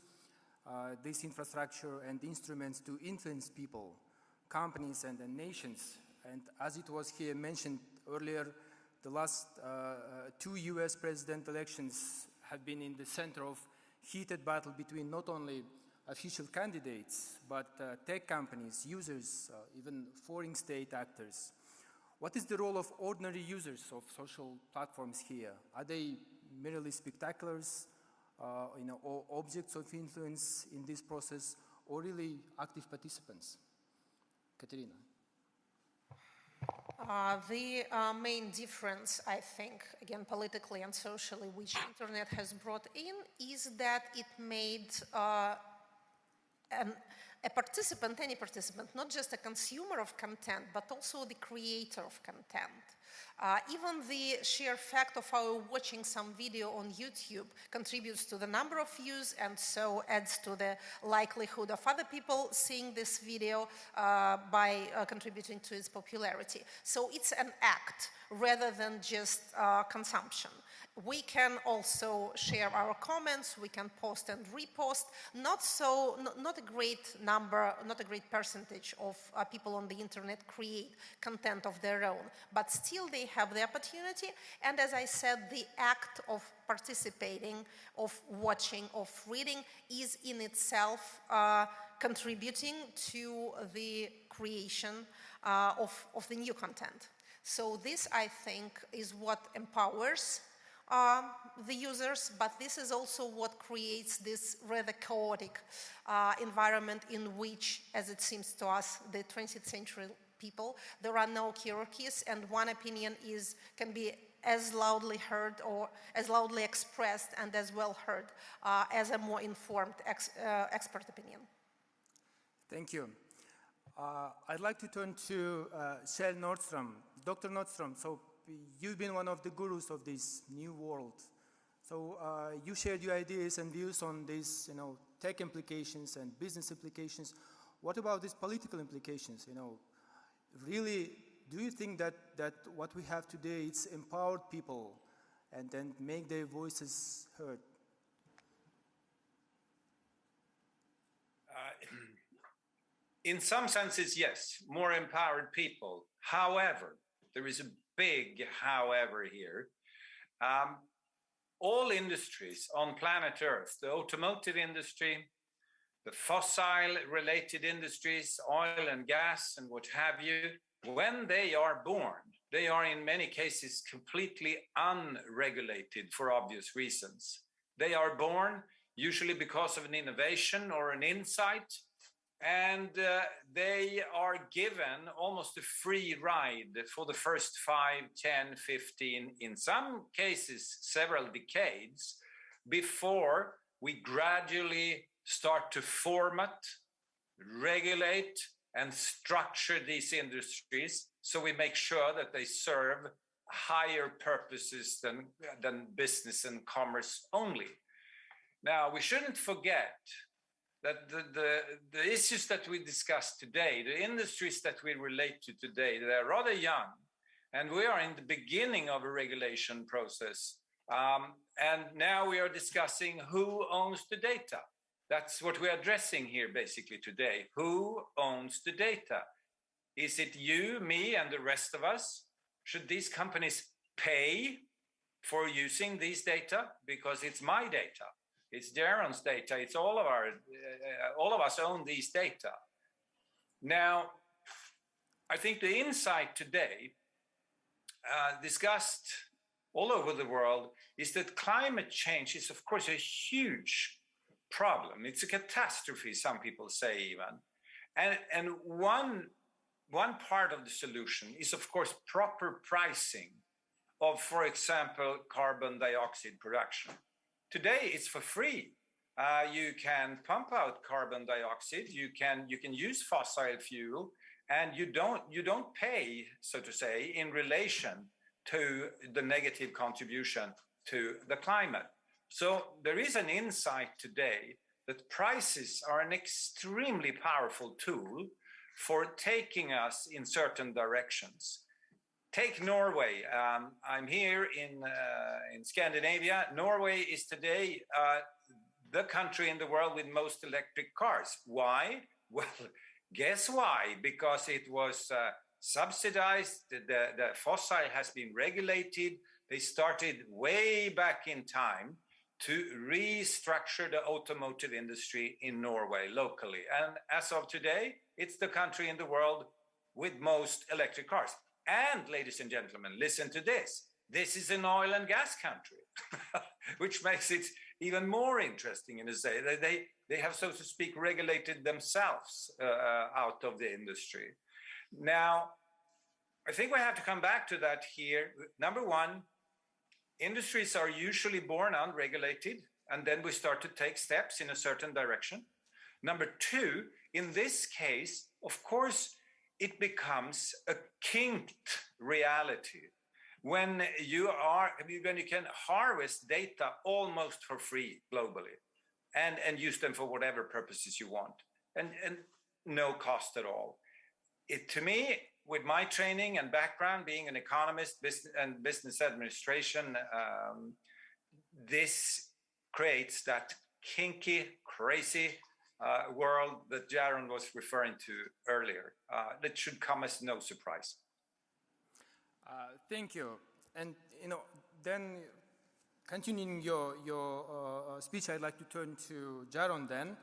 this infrastructure and instruments to influence people, companies, and nations. And as it was here mentioned earlier, the last two US president elections have been in the center of heated battle between not only official candidates, but tech companies, users, even foreign state actors. What is the role of ordinary users of social platforms here? Are they merely spectaculars, or objects of influence in this process, or really active participants? Ekaterina. The main difference, I think, again, politically and socially, which internet has brought in, is that it made a participant, any participant, not just a consumer of content, but also the creator of content. Even the sheer fact of our watching some video on YouTube contributes to the number of views and so adds to the likelihood of other people seeing this video by contributing to its popularity. So it's an act rather than just consumption. We can also share our comments, we can post and repost. Not a great number, not a great percentage of people on the internet create content of their own, but still they have the opportunity. And as I said, the act of participating, of watching, of reading is in itself contributing to the creation of the new content. So this, I think, is what empowers the users, but this is also what creates this rather chaotic environment in which, as it seems to us, the 20th century people, there are no hierarchies, and one opinion can be as loudly heard or as loudly expressed and as well heard as a more informed expert opinion. Thank you. I'd like to turn to Kjell Nordstrom. Dr. Nordstrom, so you've been one of the gurus of this new world. So you shared your ideas and views on these, tech implications and business implications. What about these political implications? Really, do you think that what we have today is empowered people and then make their voices heard? In some senses, yes, more empowered people. However, there is a big however here. All industries on planet Earth, the automotive industry, the fossil-related industries, oil and gas and what have you, when they are born, they are in many cases completely unregulated for obvious reasons. They are born usually because of an innovation or an insight, and they are given almost a free ride for the first 5, 10, 15, in some cases, several decades, before we gradually start to format, regulate, and structure these industries so we make sure that they serve higher purposes than business and commerce only. Now, we shouldn't forget that the issues that we discussed today, the industries that we relate to today, they're rather young, and we are in the beginning of a regulation process. And now we are discussing who owns the data. That's what we're addressing here basically today. Who owns the data? Is it you, me, and the rest of us? Should these companies pay for using these data? Because it's my data. It's Jaron's data. It's all of us own these data. Now, I think the insight today, discussed all over the world, is that climate change is, of course, a huge problem. It's a catastrophe, some people say even. And one part of the solution is, of course, proper pricing of, for example, carbon dioxide production. Today, it's for free. You can pump out carbon dioxide. You can use fossil fuel, and you don't pay, so to say, in relation to the negative contribution to the climate. So there is an insight today that prices are an extremely powerful tool for taking us in certain directions. Take Norway. I'm here in Scandinavia. Norway is today the country in the world with most electric cars. Why? Well, guess why? Because it was subsidized. The fossil has been regulated. They started way back in time to restructure the automotive industry in Norway locally. And as of today, it's the country in the world with most electric cars. And ladies and gentlemen, listen to this. This is an oil and gas country, which makes it even more interesting in a say. They have, so to speak, regulated themselves out of the industry. Now, I think we have to come back to that here. Number one, industries are usually born unregulated, and then we start to take steps in a certain direction. Number two, in this case, of course, it becomes a kinked reality when you can harvest data almost for free globally and use them for whatever purposes you want and no cost at all. To me, with my training and background, being an economist and business administration, this creates that kinky, crazy world that Jaron was referring to earlier. That should come as no surprise. Thank you. And then continuing your speech, I'd like to turn to Jaron then.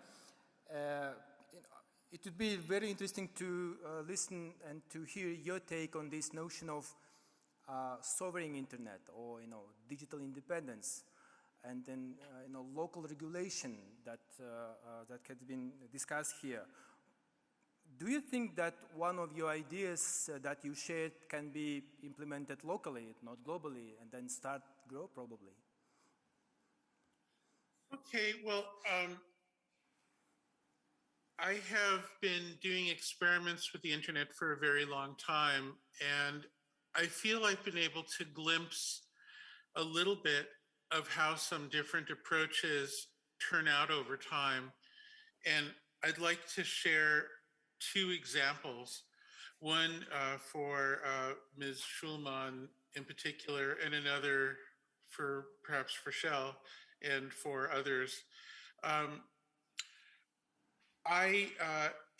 It would be very interesting to listen and to hear your take on this notion of sovereign internet or digital independence, and then local regulation that has been discussed here. Do you think that one of your ideas that you shared can be implemented locally, not globally, and then grow probably? Okay, well, I have been doing experiments with the internet for a very long time, and I feel I've been able to glimpse a little bit of how some different approaches turn out over time. And I'd like to share two examples, one for Ms. Sσhulmann in particular, and another for perhaps for Kjell and for others.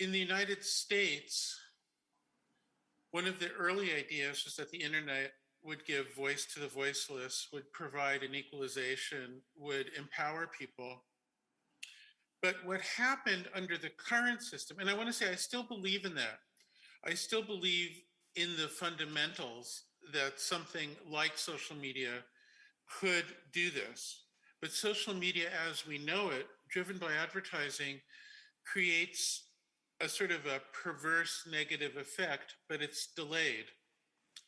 In the United States, one of the early ideas was that the internet would give voice to the voiceless, would provide an equalization, would empower people. But what happened under the current system, and I want to say I still believe in that. I still believe in the fundamentals that something like social media could do this. But social media as we know it, driven by advertising, creates a sort of a perverse negative effect, but it's delayed.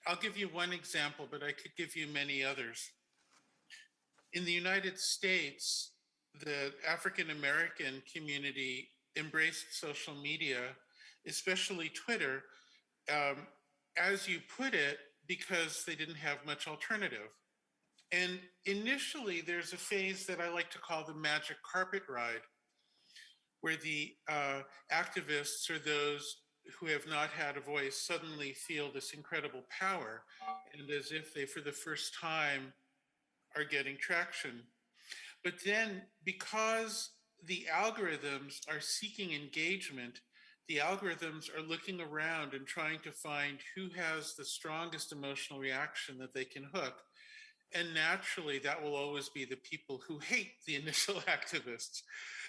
I'll give you one example, but I could give you many others. In the United States, the African American community embraced social media, especially Twitter, as you put it, because they didn't have much alternative. And initially, there's a phase that I like to call the magic carpet ride, where the activists or those who have not had a voice suddenly feel this incredible power, and as if they, for the first time, are getting traction. But then, because the algorithms are seeking engagement, the algorithms are looking around and trying to find who has the strongest emotional reaction that they can hook. And naturally, that will always be the people who hate the initial activists.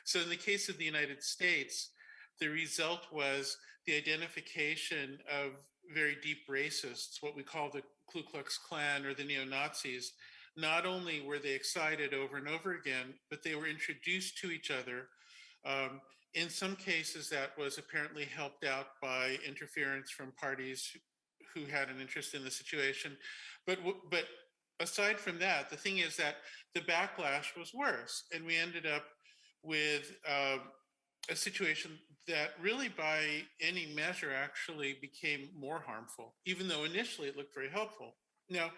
So in the case of the United States, the result was the identification of very deep racists, what we call the Ku Klux Klan or the neo-Nazis. Not only were they excited over and over again, but they were introduced to each other. In some cases, that was apparently helped out by interference from parties who had an interest in the situation. But aside from that, the thing is that the backlash was worse, and we ended up with a situation that really by any measure actually became more harmful, even though initially it looked very helpful. Now,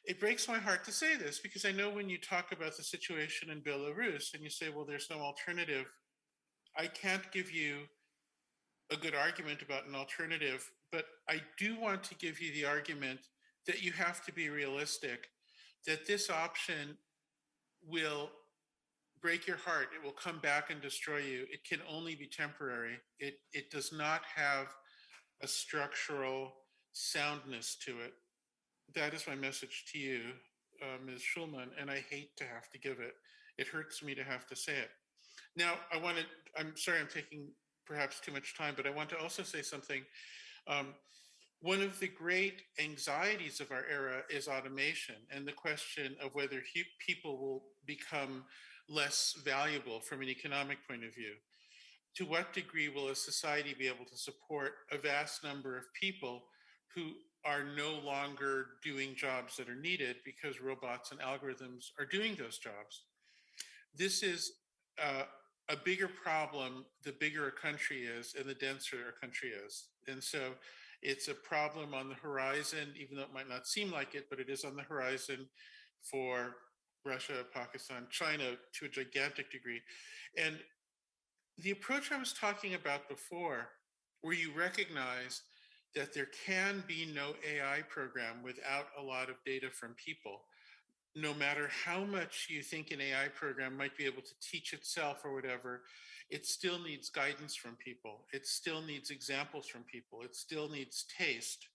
it breaks my heart to say this because I know when you talk about the situation in Belarus and you say, well, there's no alternative, I can't give you a good argument about an alternative, but I do want to give you the argument that you have to be realistic, that this option will break your heart. It will come back and destroy you. It can only be temporary. It does not have a structural soundness to it. That is my message to you, Ms. Sσhulmann, and I hate to have to give it. It hurts me to have to say it. Now, I'm sorry I'm taking perhaps too much time, but I want to also say something. one of the great anxieties of our era is automation and the question of whether people will become less valuable from an economic point of view. To what degree will a society be able to support a vast number of people who are no longer doing jobs that are needed because robots and algorithms are doing those jobs? This is a bigger problem the bigger a country is and the denser a country is. And so it's a problem on the horizon, even though it might not seem like it, but it is on the horizon for Russia, Pakistan, China to a gigantic degree. And the approach I was talking about before, where you recognize that there can be no AI program without a lot of data from people, no matter how much you think an AI program might be able to teach itself or whatever, it still needs guidance from people. It still needs examples from people. It still needs taste.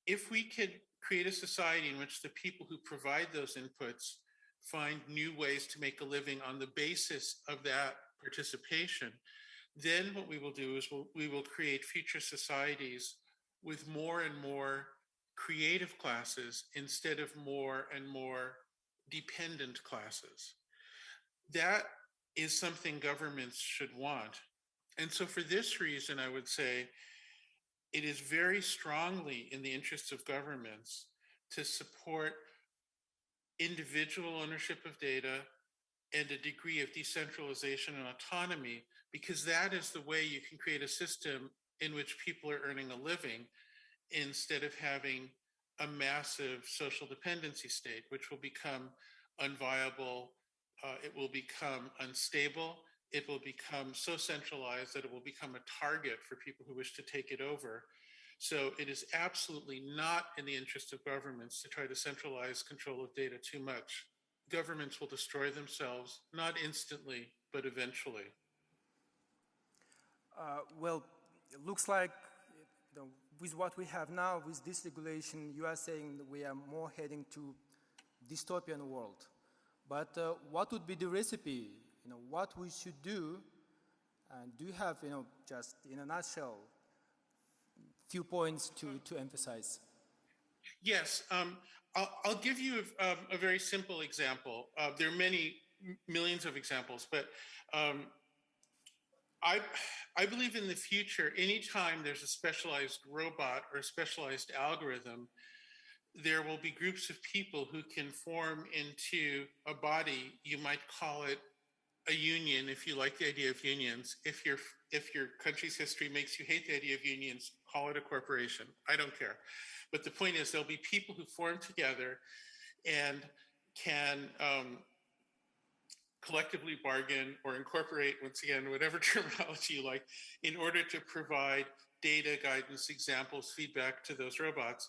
If we could create a society in which the people who provide those inputs find new ways to make a living on the basis of that participation, then what we will do is we will create future societies with more and more creative classes instead of more and more dependent classes. That is something governments should want. And so for this reason, I would say it is very strongly in the interests of governments to support individual ownership of data and a degree of decentralization and autonomy, because that is the way you can create a system in which people are earning a living instead of having a massive social dependency state, which will become unviable, it will become unstable, it will become so centralized that it will become a target for people who wish to take it over. So it is absolutely not in the interest of governments to try to centralize control of data too much. Governments will destroy themselves, not instantly, but eventually. Well, it looks like with what we have now, with this regulation, you are saying that we are more heading to dystopian world. But what would be the recipe? What we should do? And do you have, just in a nutshell, few points to emphasize? Yes, I'll give you a very simple example. There are many millions of examples, but I believe in the future, anytime there's a specialized robot or a specialized algorithm, there will be groups of people who can form into a body. You might call it a union if you like the idea of unions. If your country's history makes you hate the idea of unions, call it a corporation. I don't care. But the point is, there'll be people who form together and can collectively bargain or incorporate, once again, whatever terminology you like, in order to provide data, guidance, examples, feedback to those robots.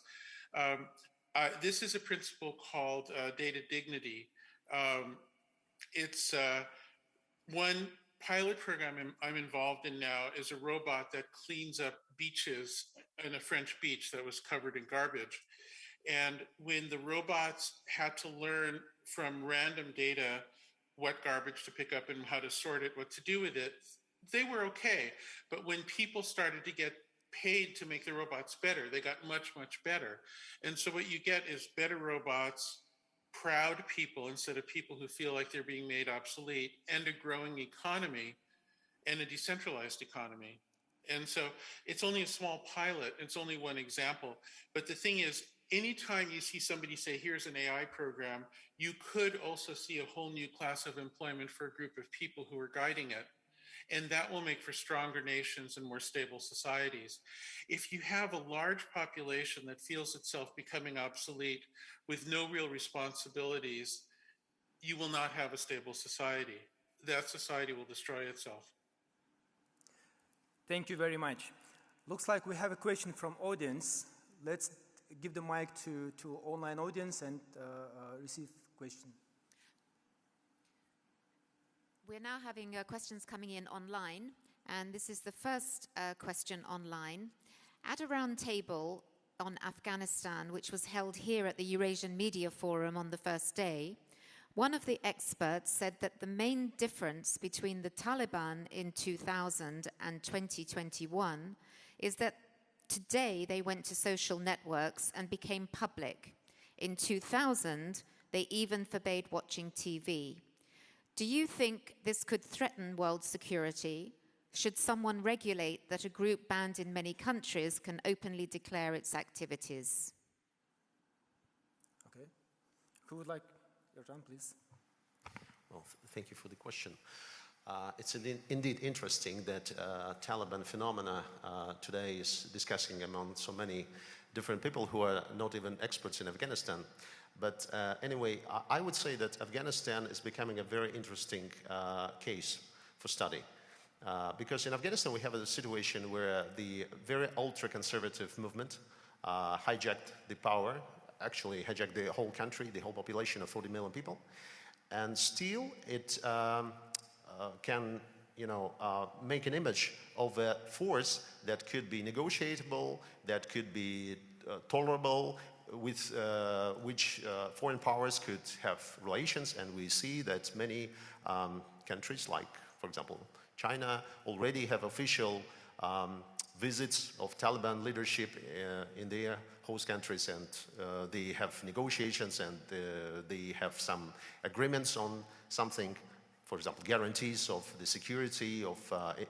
This is a principle called data dignity. It's one pilot program I'm involved in now is a robot that cleans up beaches in a French beach that was covered in garbage. And when the robots had to learn from random data what garbage to pick up and how to sort it, what to do with it, they were okay. But when people started to get paid to make the robots better, they got much, much better. And so what you get is better robots, proud people instead of people who feel like they're being made obsolete, and a growing economy and a decentralized economy. And so it's only a small pilot, it's only one example. But the thing is, anytime you see somebody say, here's an AI program, you could also see a whole new class of employment for a group of people who are guiding it. And that will make for stronger nations and more stable societies. If you have a large population that feels itself becoming obsolete with no real responsibilities, you will not have a stable society. That society will destroy itself. Thank you very much. Looks like we have a question from audience. Let's give the mic to online audience and receive question. We're now having questions coming in online, and this is the first question online. At a round table on Afghanistan, which was held here at the Eurasian Media Forum on the first day, one of the experts said that the main difference between the Taliban in 2000 and 2021 is that Today, they went to social networks and became public. In 2000, they even forbade watching TV. Do you think this could threaten world security? Should someone regulate that a group banned in many countries can openly declare its activities? Okay. Who would like? Yerzhan, please. Well, thank you for the question. It's indeed interesting that Taliban phenomena today is discussing among so many different people who are not even experts in Afghanistan. But anyway, I would say that Afghanistan is becoming a very interesting case for study. Because in Afghanistan we have a situation where the very ultra-conservative movement hijacked the power, actually hijacked the whole country, the whole population of 40 million people, and still it can, make an image of a force that could be negotiable, that could be tolerable, with which foreign powers could have relations. And we see that many countries, like, for example, China, already have official visits of Taliban leadership in their host countries, and they have negotiations, and they have some agreements on something, for example, guarantees of the security of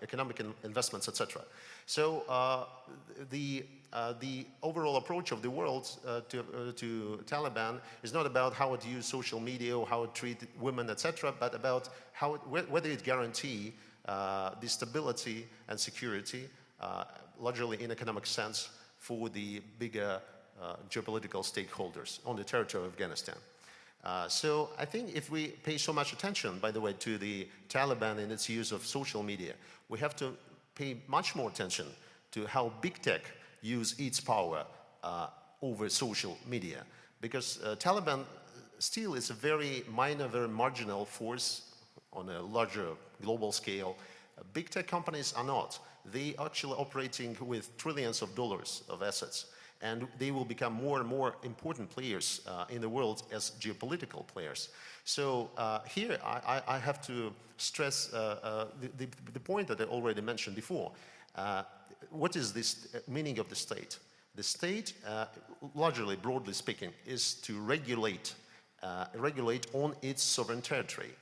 economic investments, etc. So the overall approach of the world to Taliban is not about how it use social media or how it treat women, etc., but about how whether it guarantee the stability and security, largely in economic sense, for the bigger geopolitical stakeholders on the territory of Afghanistan. So I think if we pay so much attention, by the way, to the Taliban and its use of social media, we have to pay much more attention to how big tech use its power over social media. Because Taliban still is a very minor, very marginal force on a larger global scale. Big tech companies are not. They are actually operating with trillions of dollars of assets. And they will become more and more important players in the world as geopolitical players. So here I have to stress the point that I already mentioned before. What is this meaning of the state? The state, largely, broadly speaking, is to regulate on its sovereign territory.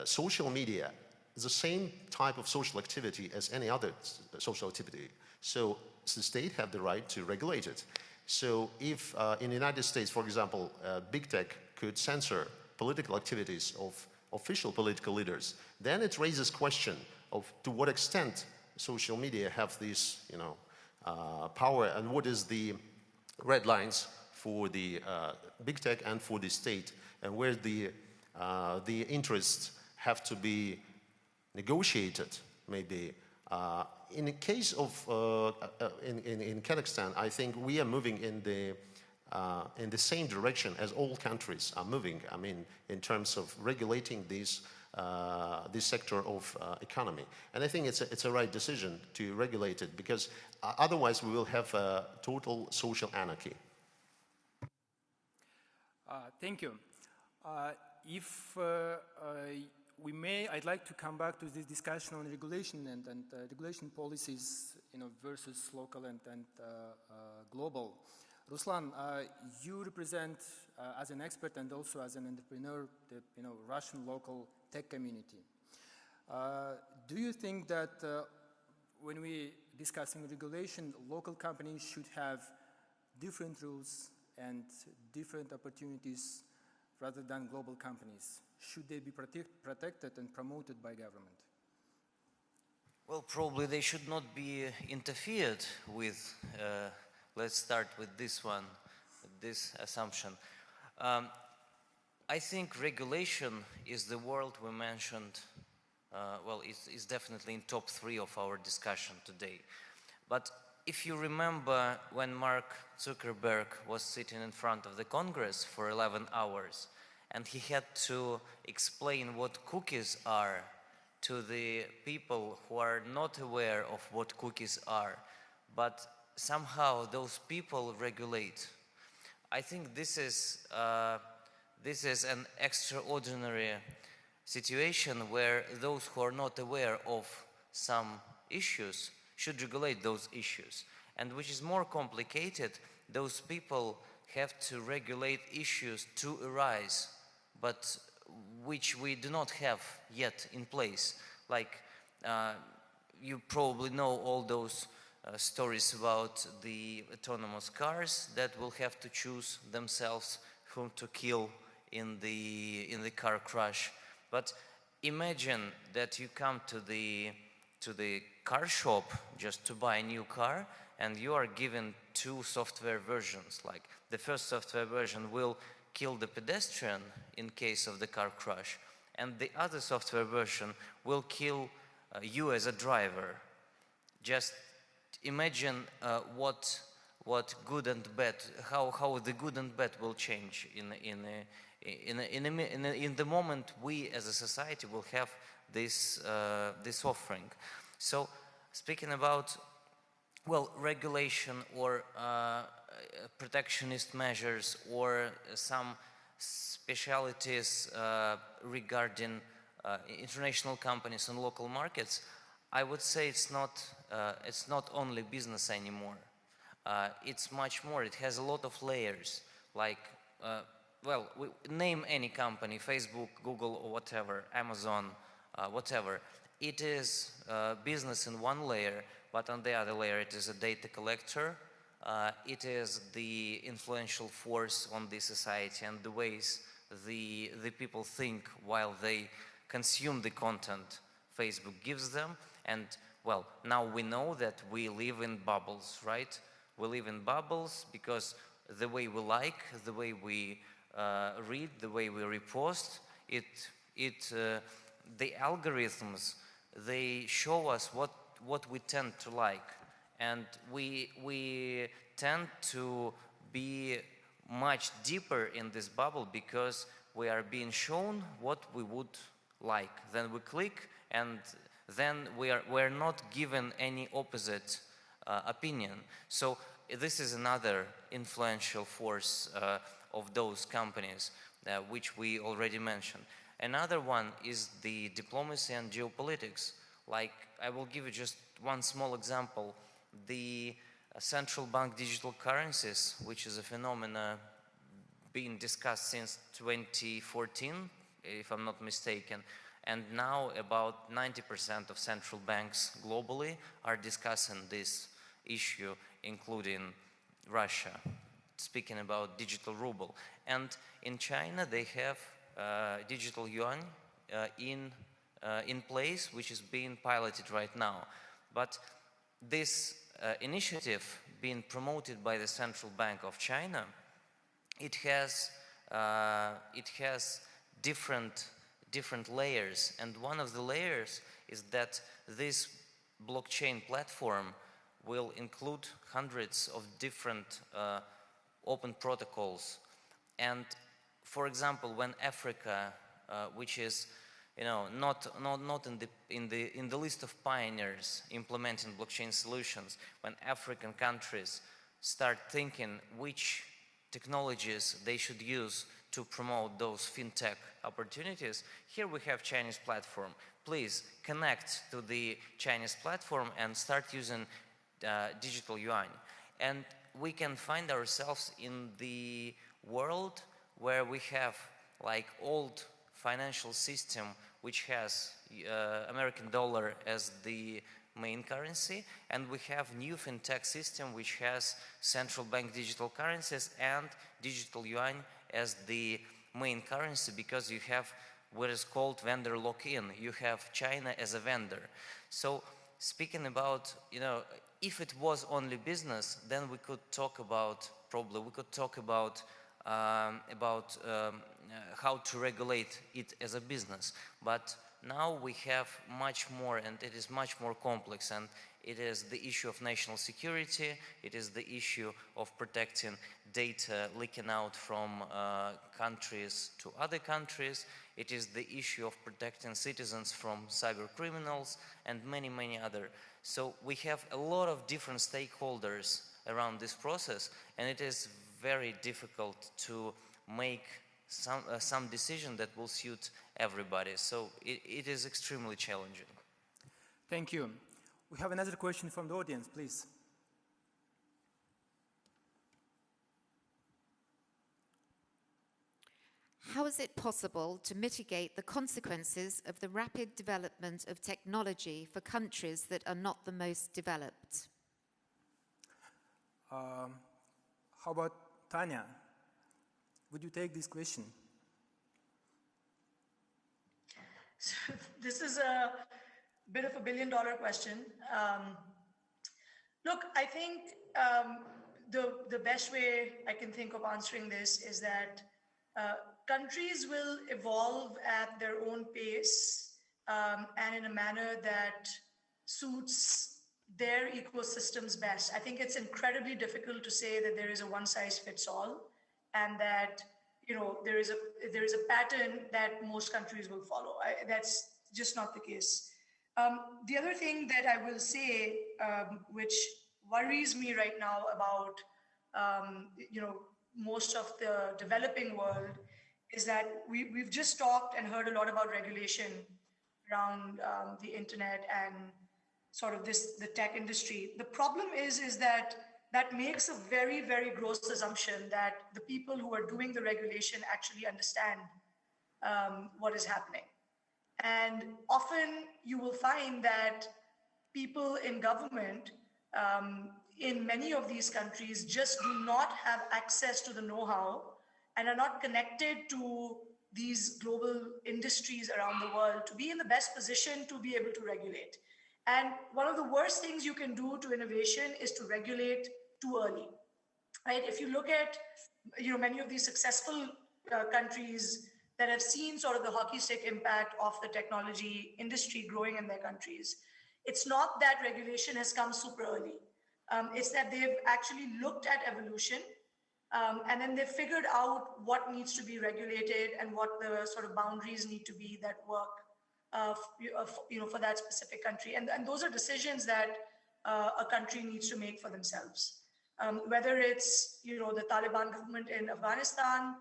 Social media is the same type of social activity as any other social activity. So the state have the right to regulate it. So if in the United States, for example, big tech could censor political activities of official political leaders, then it raises question of to what extent social media have this, power, and what is the red lines for the big tech and for the state, and where the interests have to be negotiated, maybe. In the case of in Kazakhstan, I think we are moving in the same direction as all countries are moving. I mean, in terms of regulating this sector of economy, and I think it's a right decision to regulate it, because otherwise we will have a total social anarchy. Thank you. If we may, I'd like to come back to this discussion on regulation and regulation policies, versus local and global. Ruslan, you represent, as an expert and also as an entrepreneur, the Russian local tech community. Do you think that when we discussing regulation, local companies should have different rules and different opportunities rather than global companies? Should they be protected and promoted by government? Well, probably they should not be interfered with. Let's start with this one, this assumption. I think regulation is the word we mentioned, it's definitely in top 3 of our discussion today. But if you remember when Mark Zuckerberg was sitting in front of the Congress for 11 hours, and he had to explain what cookies are to the people who are not aware of what cookies are, but somehow those people regulate. I think this is an extraordinary situation where those who are not aware of some issues should regulate those issues. And which is more complicated, those people have to regulate issues to arise, but which we do not have yet in place. Like, you probably know all those stories about the autonomous cars that will have to choose themselves whom to kill in the car crash. But imagine that you come to the car shop just to buy a new car, and you are given two software versions. Like, the first software version will kill the pedestrian in case of the car crash, and the other software version will kill you as a driver. Just imagine what good and bad, how the good and bad will change in the moment we as a society will have this offering. So, speaking about, well, regulation or protectionist measures or some specialities regarding international companies and local markets, I would say it's not only business anymore. It's much more. It has a lot of layers. Like, well, name any company, Facebook, Google, or whatever, Amazon, whatever. It is business in one layer, but on the other layer it is a data collector. It is the influential force on the society and the ways the people think while they consume the content Facebook gives them. And, well, now we know that we live in bubbles, right? We live in bubbles because the way we like, the way we read, the way we repost, the algorithms, they show us what we tend to like, and we tend to be much deeper in this bubble because we are being shown what we would like. Then we click, and then we're not given any opposite opinion. So this is another influential force of those companies, which we already mentioned. Another one is the diplomacy and geopolitics. Like, I will give you just one small example. The central bank digital currencies, which is a phenomenon being discussed since 2014, if I'm not mistaken, and now about 90% of central banks globally are discussing this issue, including Russia, speaking about digital ruble. And in China, they have digital yuan in place, which is being piloted right now. But this initiative being promoted by the Central Bank of China, it has different layers, and one of the layers is that this blockchain platform will include hundreds of different open protocols. And for example, when Africa, which is not in the list of pioneers implementing blockchain solutions, when African countries start thinking which technologies they should use to promote those fintech opportunities, here we have Chinese platform. Please connect to the Chinese platform and start using digital yuan. And we can find ourselves in the world where we have like old financial system which has American dollar as the main currency, and we have new fintech system which has central bank digital currencies and digital yuan as the main currency, because you have what is called vendor lock-in. You have China as a vendor. So speaking about, if it was only business, then we could talk about how to regulate it as a business. But now we have much more, and it is much more complex, and it is the issue of national security, it is the issue of protecting data leaking out from countries to other countries, it is the issue of protecting citizens from cyber criminals, and many, many other. So we have a lot of different stakeholders around this process, and it is very difficult to make some decision that will suit everybody. So it is extremely challenging. Thank you. We have another question from the audience, please. how is it possible to mitigate the consequences of the rapid development of technology for countries that are not the most developed? How about Tania? Would you take this question? So this is a bit of a billion-dollar question. Look, I think the best way I can think of answering this is that countries will evolve at their own pace and in a manner that suits their ecosystems best. I think it's incredibly difficult to say that there is a one-size-fits-all and that there is a pattern that most countries will follow. That's just not the case. The other thing that I will say, which worries me right now about most of the developing world, is that we've just talked and heard a lot about regulation around the internet and sort of the tech industry. The problem is that makes a very, very gross assumption that the people who are doing the regulation actually understand what is happening. And often you will find that people in government in many of these countries just do not have access to the know-how and are not connected to these global industries around the world to be in the best position to be able to regulate. And one of the worst things you can do to innovation is to regulate too early, right? If you look at many of these successful countries that have seen sort of the hockey stick impact of the technology industry growing in their countries, it's not that regulation has come super early. It's that they've actually looked at evolution and then they've figured out what needs to be regulated and what the sort of boundaries need to be that work for that specific country. And those are decisions that a country needs to make for themselves. Whether it's the Taliban government in Afghanistan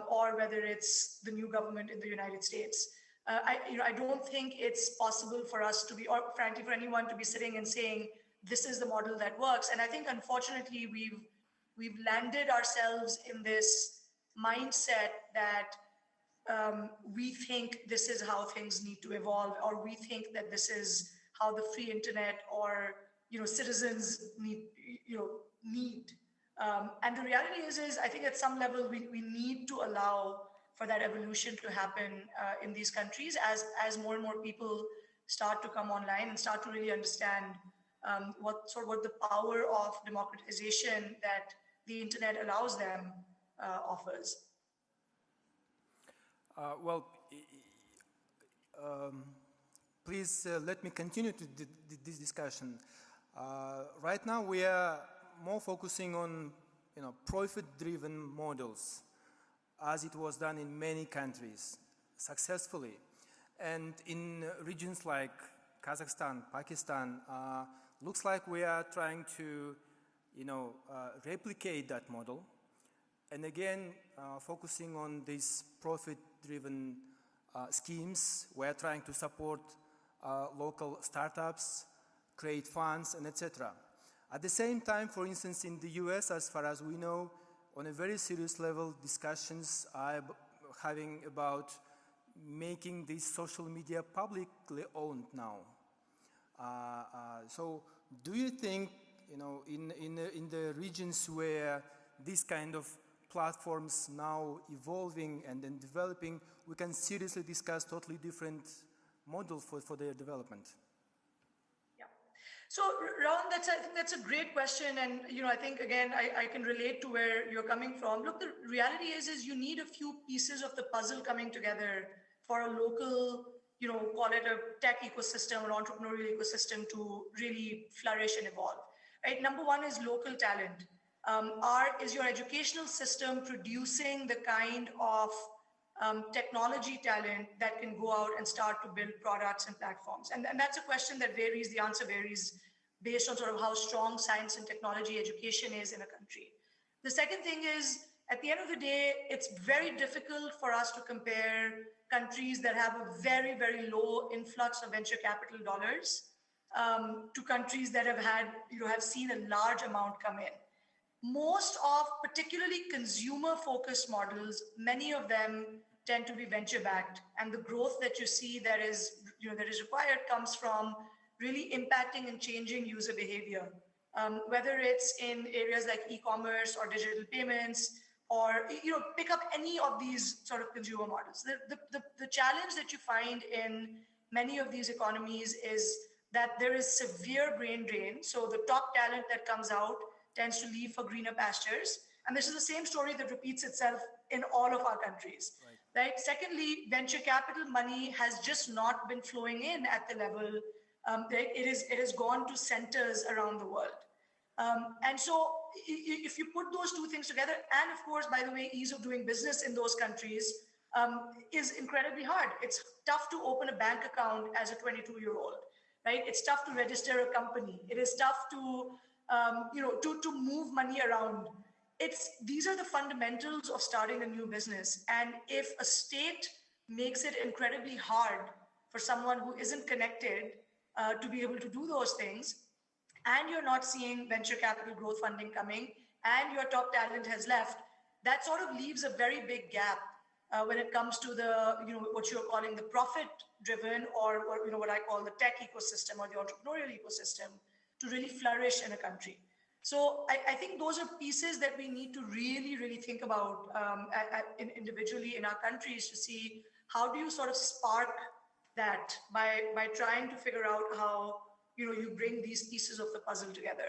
or whether it's the new government in the United States. I don't think it's possible for us to be, or frankly for anyone to be sitting and saying this is the model that works. And I think unfortunately we've landed ourselves in this mindset that we think this is how things need to evolve, or we think that this is how the free internet or citizens need. And the reality is I think at some level we need to allow for that evolution to happen in these countries as more and more people start to come online and start to really understand what the power of democratization that the internet allows them offers. Please let me continue to this discussion. Right now we are more focusing on profit-driven models, as it was done in many countries successfully. And in regions like Kazakhstan, Pakistan, looks like we are trying to replicate that model. And again, focusing on these profit-driven schemes, we're trying to support local startups, create funds, and etc. At the same time, for instance, in the US, as far as we know, on a very serious level, discussions are having about making this social media publicly owned now. So do you think, in the regions where this kind of platforms now evolving and then developing, we can seriously discuss totally different models for their development? So, Rauan, I think that's a great question. And, I think, again, I can relate to where you're coming from. Look, the reality is you need a few pieces of the puzzle coming together for a local, call it a tech ecosystem or entrepreneurial ecosystem to really flourish and evolve, right? Number one is local talent. Is your educational system producing the kind of technology talent that can go out and start to build products and platforms? And that's a question that varies. The answer varies based on sort of how strong science and technology education is in a country. The second thing is, at the end of the day, it's very difficult for us to compare countries that have a very, very low influx of venture capital dollars to countries that have seen a large amount come in. most of particularly consumer-focused models, many of them tend to be venture-backed, and the growth that you see that is required comes from really impacting and changing user behavior, whether it's in areas like e-commerce or digital payments, or pick up any of these sort of consumer models. The challenge that you find in many of these economies is that there is severe brain drain. So the top talent that comes out tends to leave for greener pastures. And this is the same story that repeats itself in all of our countries. Right? Secondly, venture capital money has just not been flowing in at the level it has gone to centers around the world. And so if you put those two things together, and of course, by the way, ease of doing business in those countries is incredibly hard. It's tough to open a bank account as a 22-year-old, right? It's tough to register a company. It is tough to, to move money around. These are the fundamentals of starting a new business. And if a state makes it incredibly hard for someone who isn't connected to be able to do those things, and you're not seeing venture capital growth funding coming, and your top talent has left, that sort of leaves a very big gap when it comes to the, what you're calling the profit-driven or what I call the tech ecosystem or the entrepreneurial ecosystem to really flourish in a country. So I think those are pieces that we need to really, really think about individually in our countries to see how do you sort of spark that by trying to figure out how you bring these pieces of the puzzle together.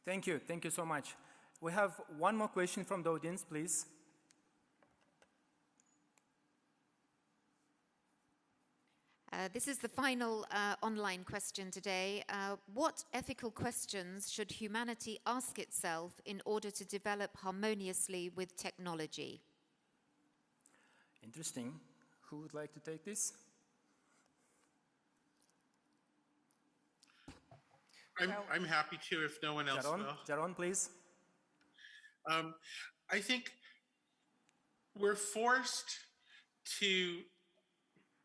Thank you so much. We have one more question from the audience, please. This is the final online question today. What ethical questions should humanity ask itself in order to develop harmoniously with technology? Interesting. Who would like to take this? I'm happy to if no one else will. Jaron, please. I think we're forced to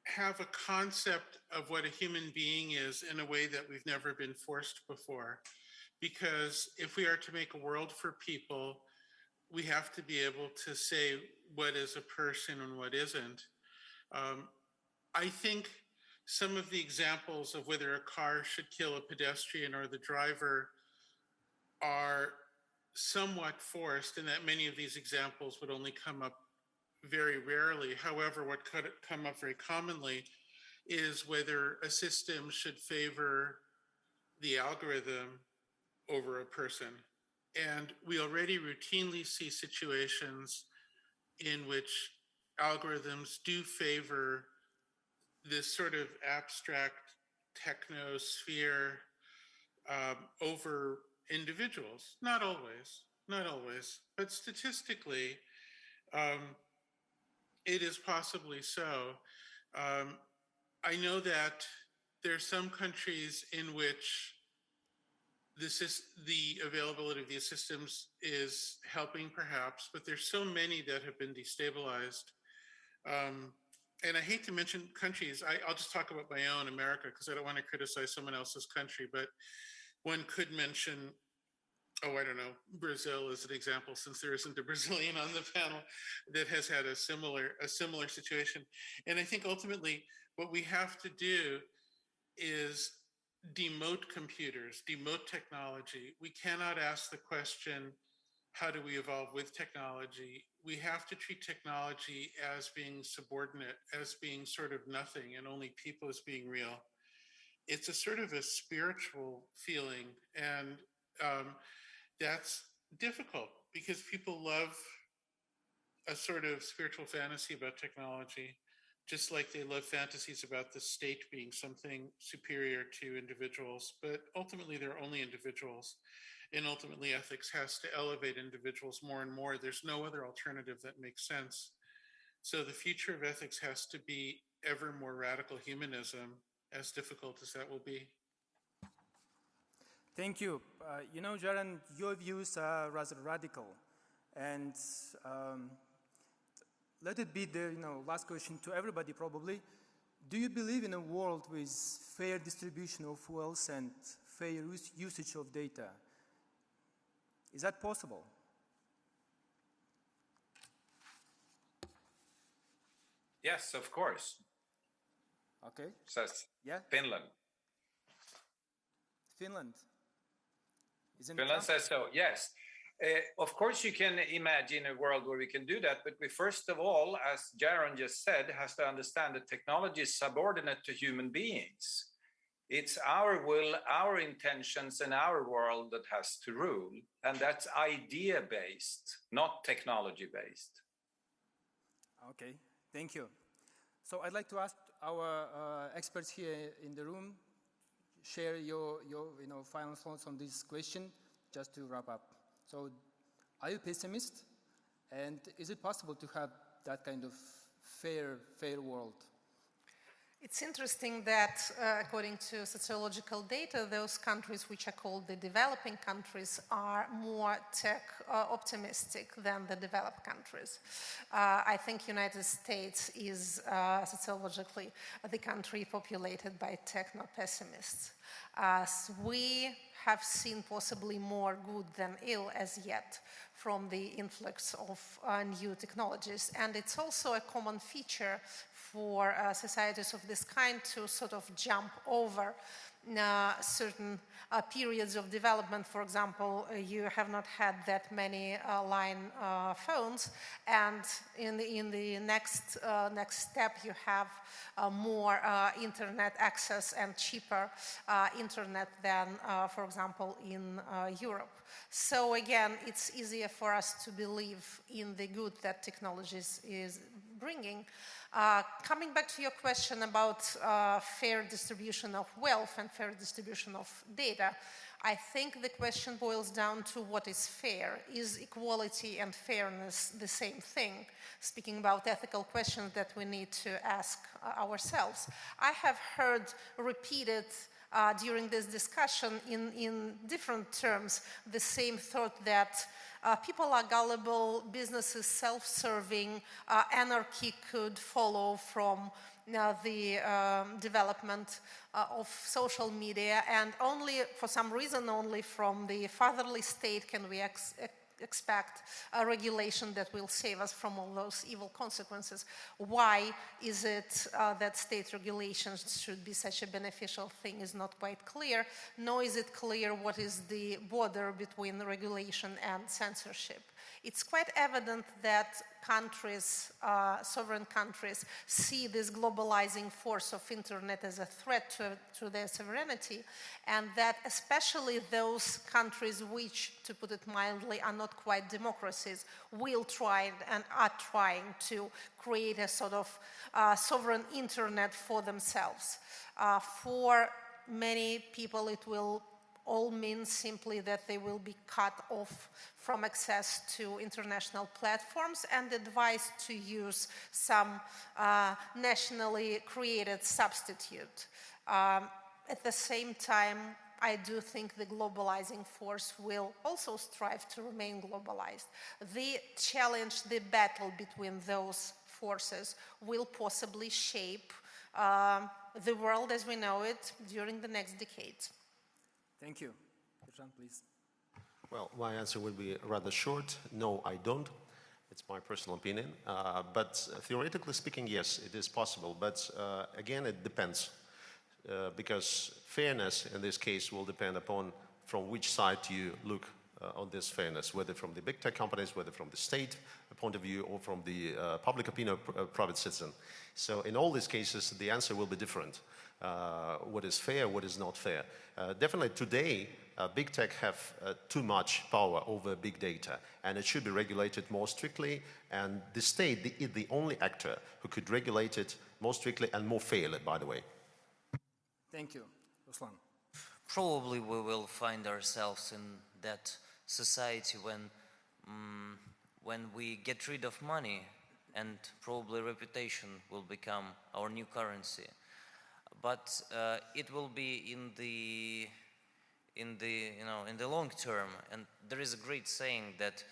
have a concept of what a human being is in a way that we've never been forced before. Because if we are to make a world for people, we have to be able to say what is a person and what isn't. I think some of the examples of whether a car should kill a pedestrian or the driver are somewhat forced, in that many of these examples would only come up very rarely. However, what could come up very commonly is whether a system should favor the algorithm over a person. And we already routinely see situations in which algorithms do favor this sort of abstract technosphere over individuals. Not always, but statistically, it is possibly so. I know that there are some countries in which the availability of these systems is helping perhaps, but there's so many that have been destabilized. And I hate to mention countries. I'll just talk about my own, America, because I don't want to criticize someone else's country, but one could mention, Brazil as an example, since there isn't a Brazilian on the panel that has had a similar situation. And I think ultimately what we have to do is demote computers, demote technology. We cannot ask the question, how do we evolve with technology? We have to treat technology as being subordinate, as being sort of nothing, and only people as being real. It's a sort of a spiritual feeling, and that's difficult because people love a sort of spiritual fantasy about technology, just like they love fantasies about the state being something superior to individuals. But ultimately, they're only individuals. And ultimately, ethics has to elevate individuals more and more. There's no other alternative that makes sense. So the future of ethics has to be ever more radical humanism, as difficult as that will be. Thank you. Jaron, your views are rather radical. And let it be the last question to everybody probably. Do you believe in a world with fair distribution of wealth and fair usage of data? Is that possible? Yes, of course. Okay. Says Yeah. Finland. Finland. Isn't Finland Trump? says so, yes. Of course, you can imagine a world where we can do that, but we first of all, as Jaron just said, has to understand that technology is subordinate to human beings. It's our will, our intentions, and our world that has to rule, and that's idea-based, not technology-based. Okay, thank you. So I'd like to ask our experts here in the room, share your final thoughts on this question, just to wrap up. So, are you a pessimist? And is it possible to have that kind of fair world? It's interesting that, according to sociological data, those countries which are called the developing countries are more tech optimistic than the developed countries. I think United States is sociologically the country populated by techno-pessimists. We have seen possibly more good than ill as yet from the influx of new technologies. And it's also a common feature for societies of this kind to sort of jump over certain periods of development. For example, you have not had that many line phones, and in the next step you have more internet access and cheaper internet than, for example, in Europe. So again, it's easier for us to believe in the good that technology is bringing. Coming back to your question about fair distribution of wealth and fair distribution of data, I think the question boils down to what is fair. Is equality and fairness the same thing? Speaking about ethical questions that we need to ask ourselves. I have heard repeated during this discussion in different terms the same thought that people are gullible, businesses self-serving, anarchy could follow from the development of social media, and only for some reason only from the fatherly state can we expect a regulation that will save us from all those evil consequences. Why is it that state regulations should be such a beneficial thing is not quite clear, nor is it clear what is the border between regulation and censorship. It's quite evident that countries, sovereign countries, see this globalizing force of internet as a threat to their sovereignty, and that especially those countries which, to put it mildly, are not quite democracies, will try and are trying to create a sort of sovereign internet for themselves. For many people, it will all means simply that they will be cut off from access to international platforms and advised to use some nationally created substitute. At the same time, I do think the globalizing force will also strive to remain globalized. The challenge, the battle between those forces will possibly shape the world as we know it during the next decades. Thank you. Yerzhan, please. Well, my answer will be rather short. No, I don't. It's my personal opinion. But theoretically speaking, yes, it is possible. But again, it depends. Because fairness in this case will depend upon from which side you look on this fairness, whether from the big tech companies, whether from the state point of view, or from the public opinion of private citizen. So in all these cases, the answer will be different. What is fair, what is not fair. Definitely today, big tech have too much power over big data, and it should be regulated more strictly, and the state is the only actor who could regulate it more strictly and more fairly, by the way. Thank you. Ruslan. Probably we will find ourselves in that society when we get rid of money, and probably reputation will become our new currency. But it will be in the long term, and there is a great saying that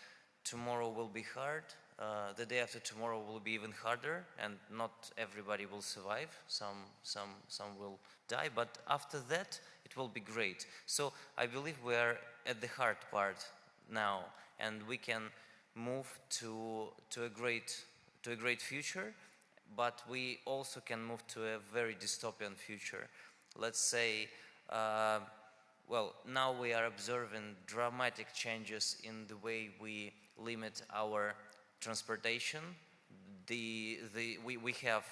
tomorrow will be hard, the day after tomorrow will be even harder, and not everybody will survive. Some will die, but after that it will be great. So I believe we are at the hard part now, and we can move to a great future, but we also can move to a very dystopian future. Let's say, well, now we are observing dramatic changes in the way we limit our transportation. We have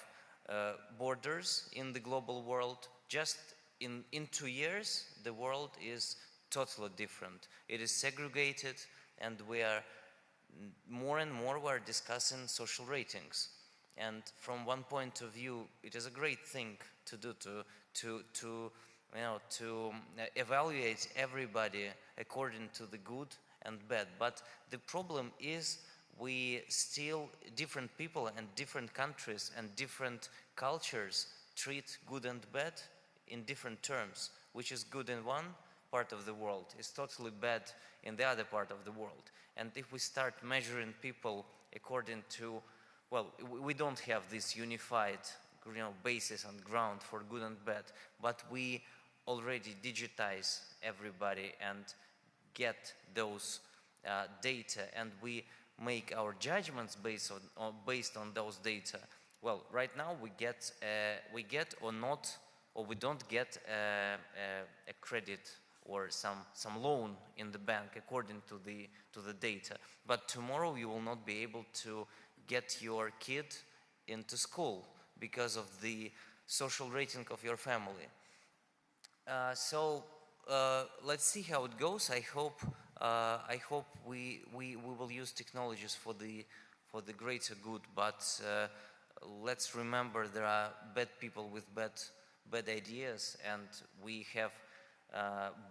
borders in the global world. Just in 2 years, the world is totally different. It is segregated, and we are more and more we're discussing social ratings. And from one point of view, it is a great thing to do to evaluate everybody according to the good and bad. But the problem is we still, different people and different countries and different cultures treat good and bad in different terms, which is good in one part of the world is totally bad in the other part of the world. And if we start measuring people according to, well, we don't have this unified, basis and ground for good and bad, but we already digitize everybody and get those data, and we make our judgments based on those data. Well, right now we get or not, or we don't get a credit or some loan in the bank according to the data. But tomorrow you will not be able to get your kid into school because of the social rating of your family. So let's see how it goes. I hope we will use technologies for the greater good. But let's remember there are bad people with bad ideas, and we have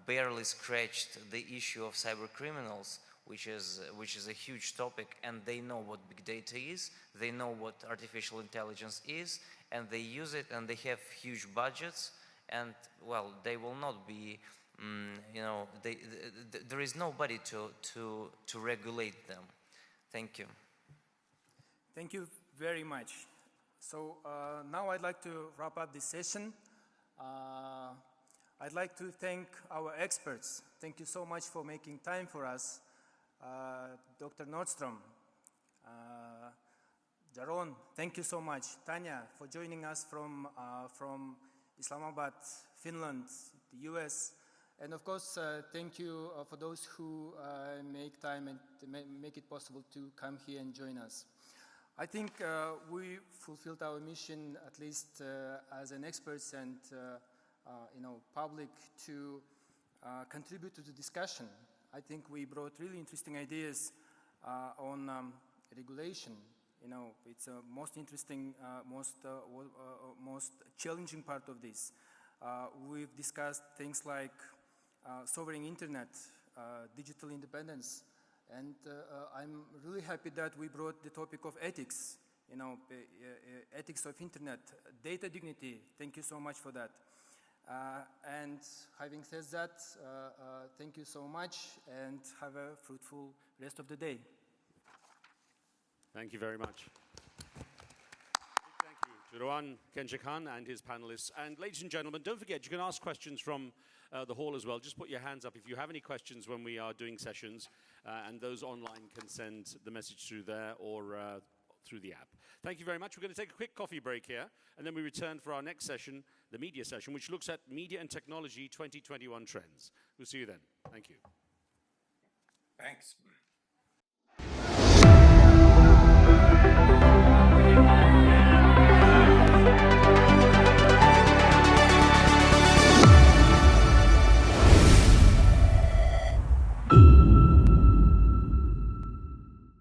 barely scratched the issue of cyber criminals, which is a huge topic, and they know what big data is, they know what artificial intelligence is, and they use it, and they have huge budgets, and well, they will not be, there is nobody to regulate them. Thank you. Thank you very much. So now I'd like to wrap up this session. I'd like to thank our experts. Thank you so much for making time for us. Dr. Nordstrom, Jaron, thank you so much. Tania, for joining us from Islamabad, Finland, the US. And of course, thank you for those who make time and make it possible to come here and join us. I think we fulfilled our mission, at least as an experts and public, to contribute to the discussion. I think we brought really interesting ideas on regulation. It's the most interesting, most challenging part of this. We've discussed things like sovereign internet, digital independence, and I'm really happy that we brought the topic of ethics, ethics of internet, data dignity. Thank you so much for that. And having said that, thank you so much, and have a fruitful rest of the day. Thank you very much. Thank you to Rauan, Kenzhekhan and his panelists. And ladies and gentlemen, don't forget, you can ask questions from the hall as well. Just put your hands up if you have any questions when we are doing sessions, and those online can send the message through there or through the app. Thank you very much. We're going to take a quick coffee break here, and then we return for our next session, the media session, which looks at media and technology 2021 trends. We'll see you then. Thank you. Thanks.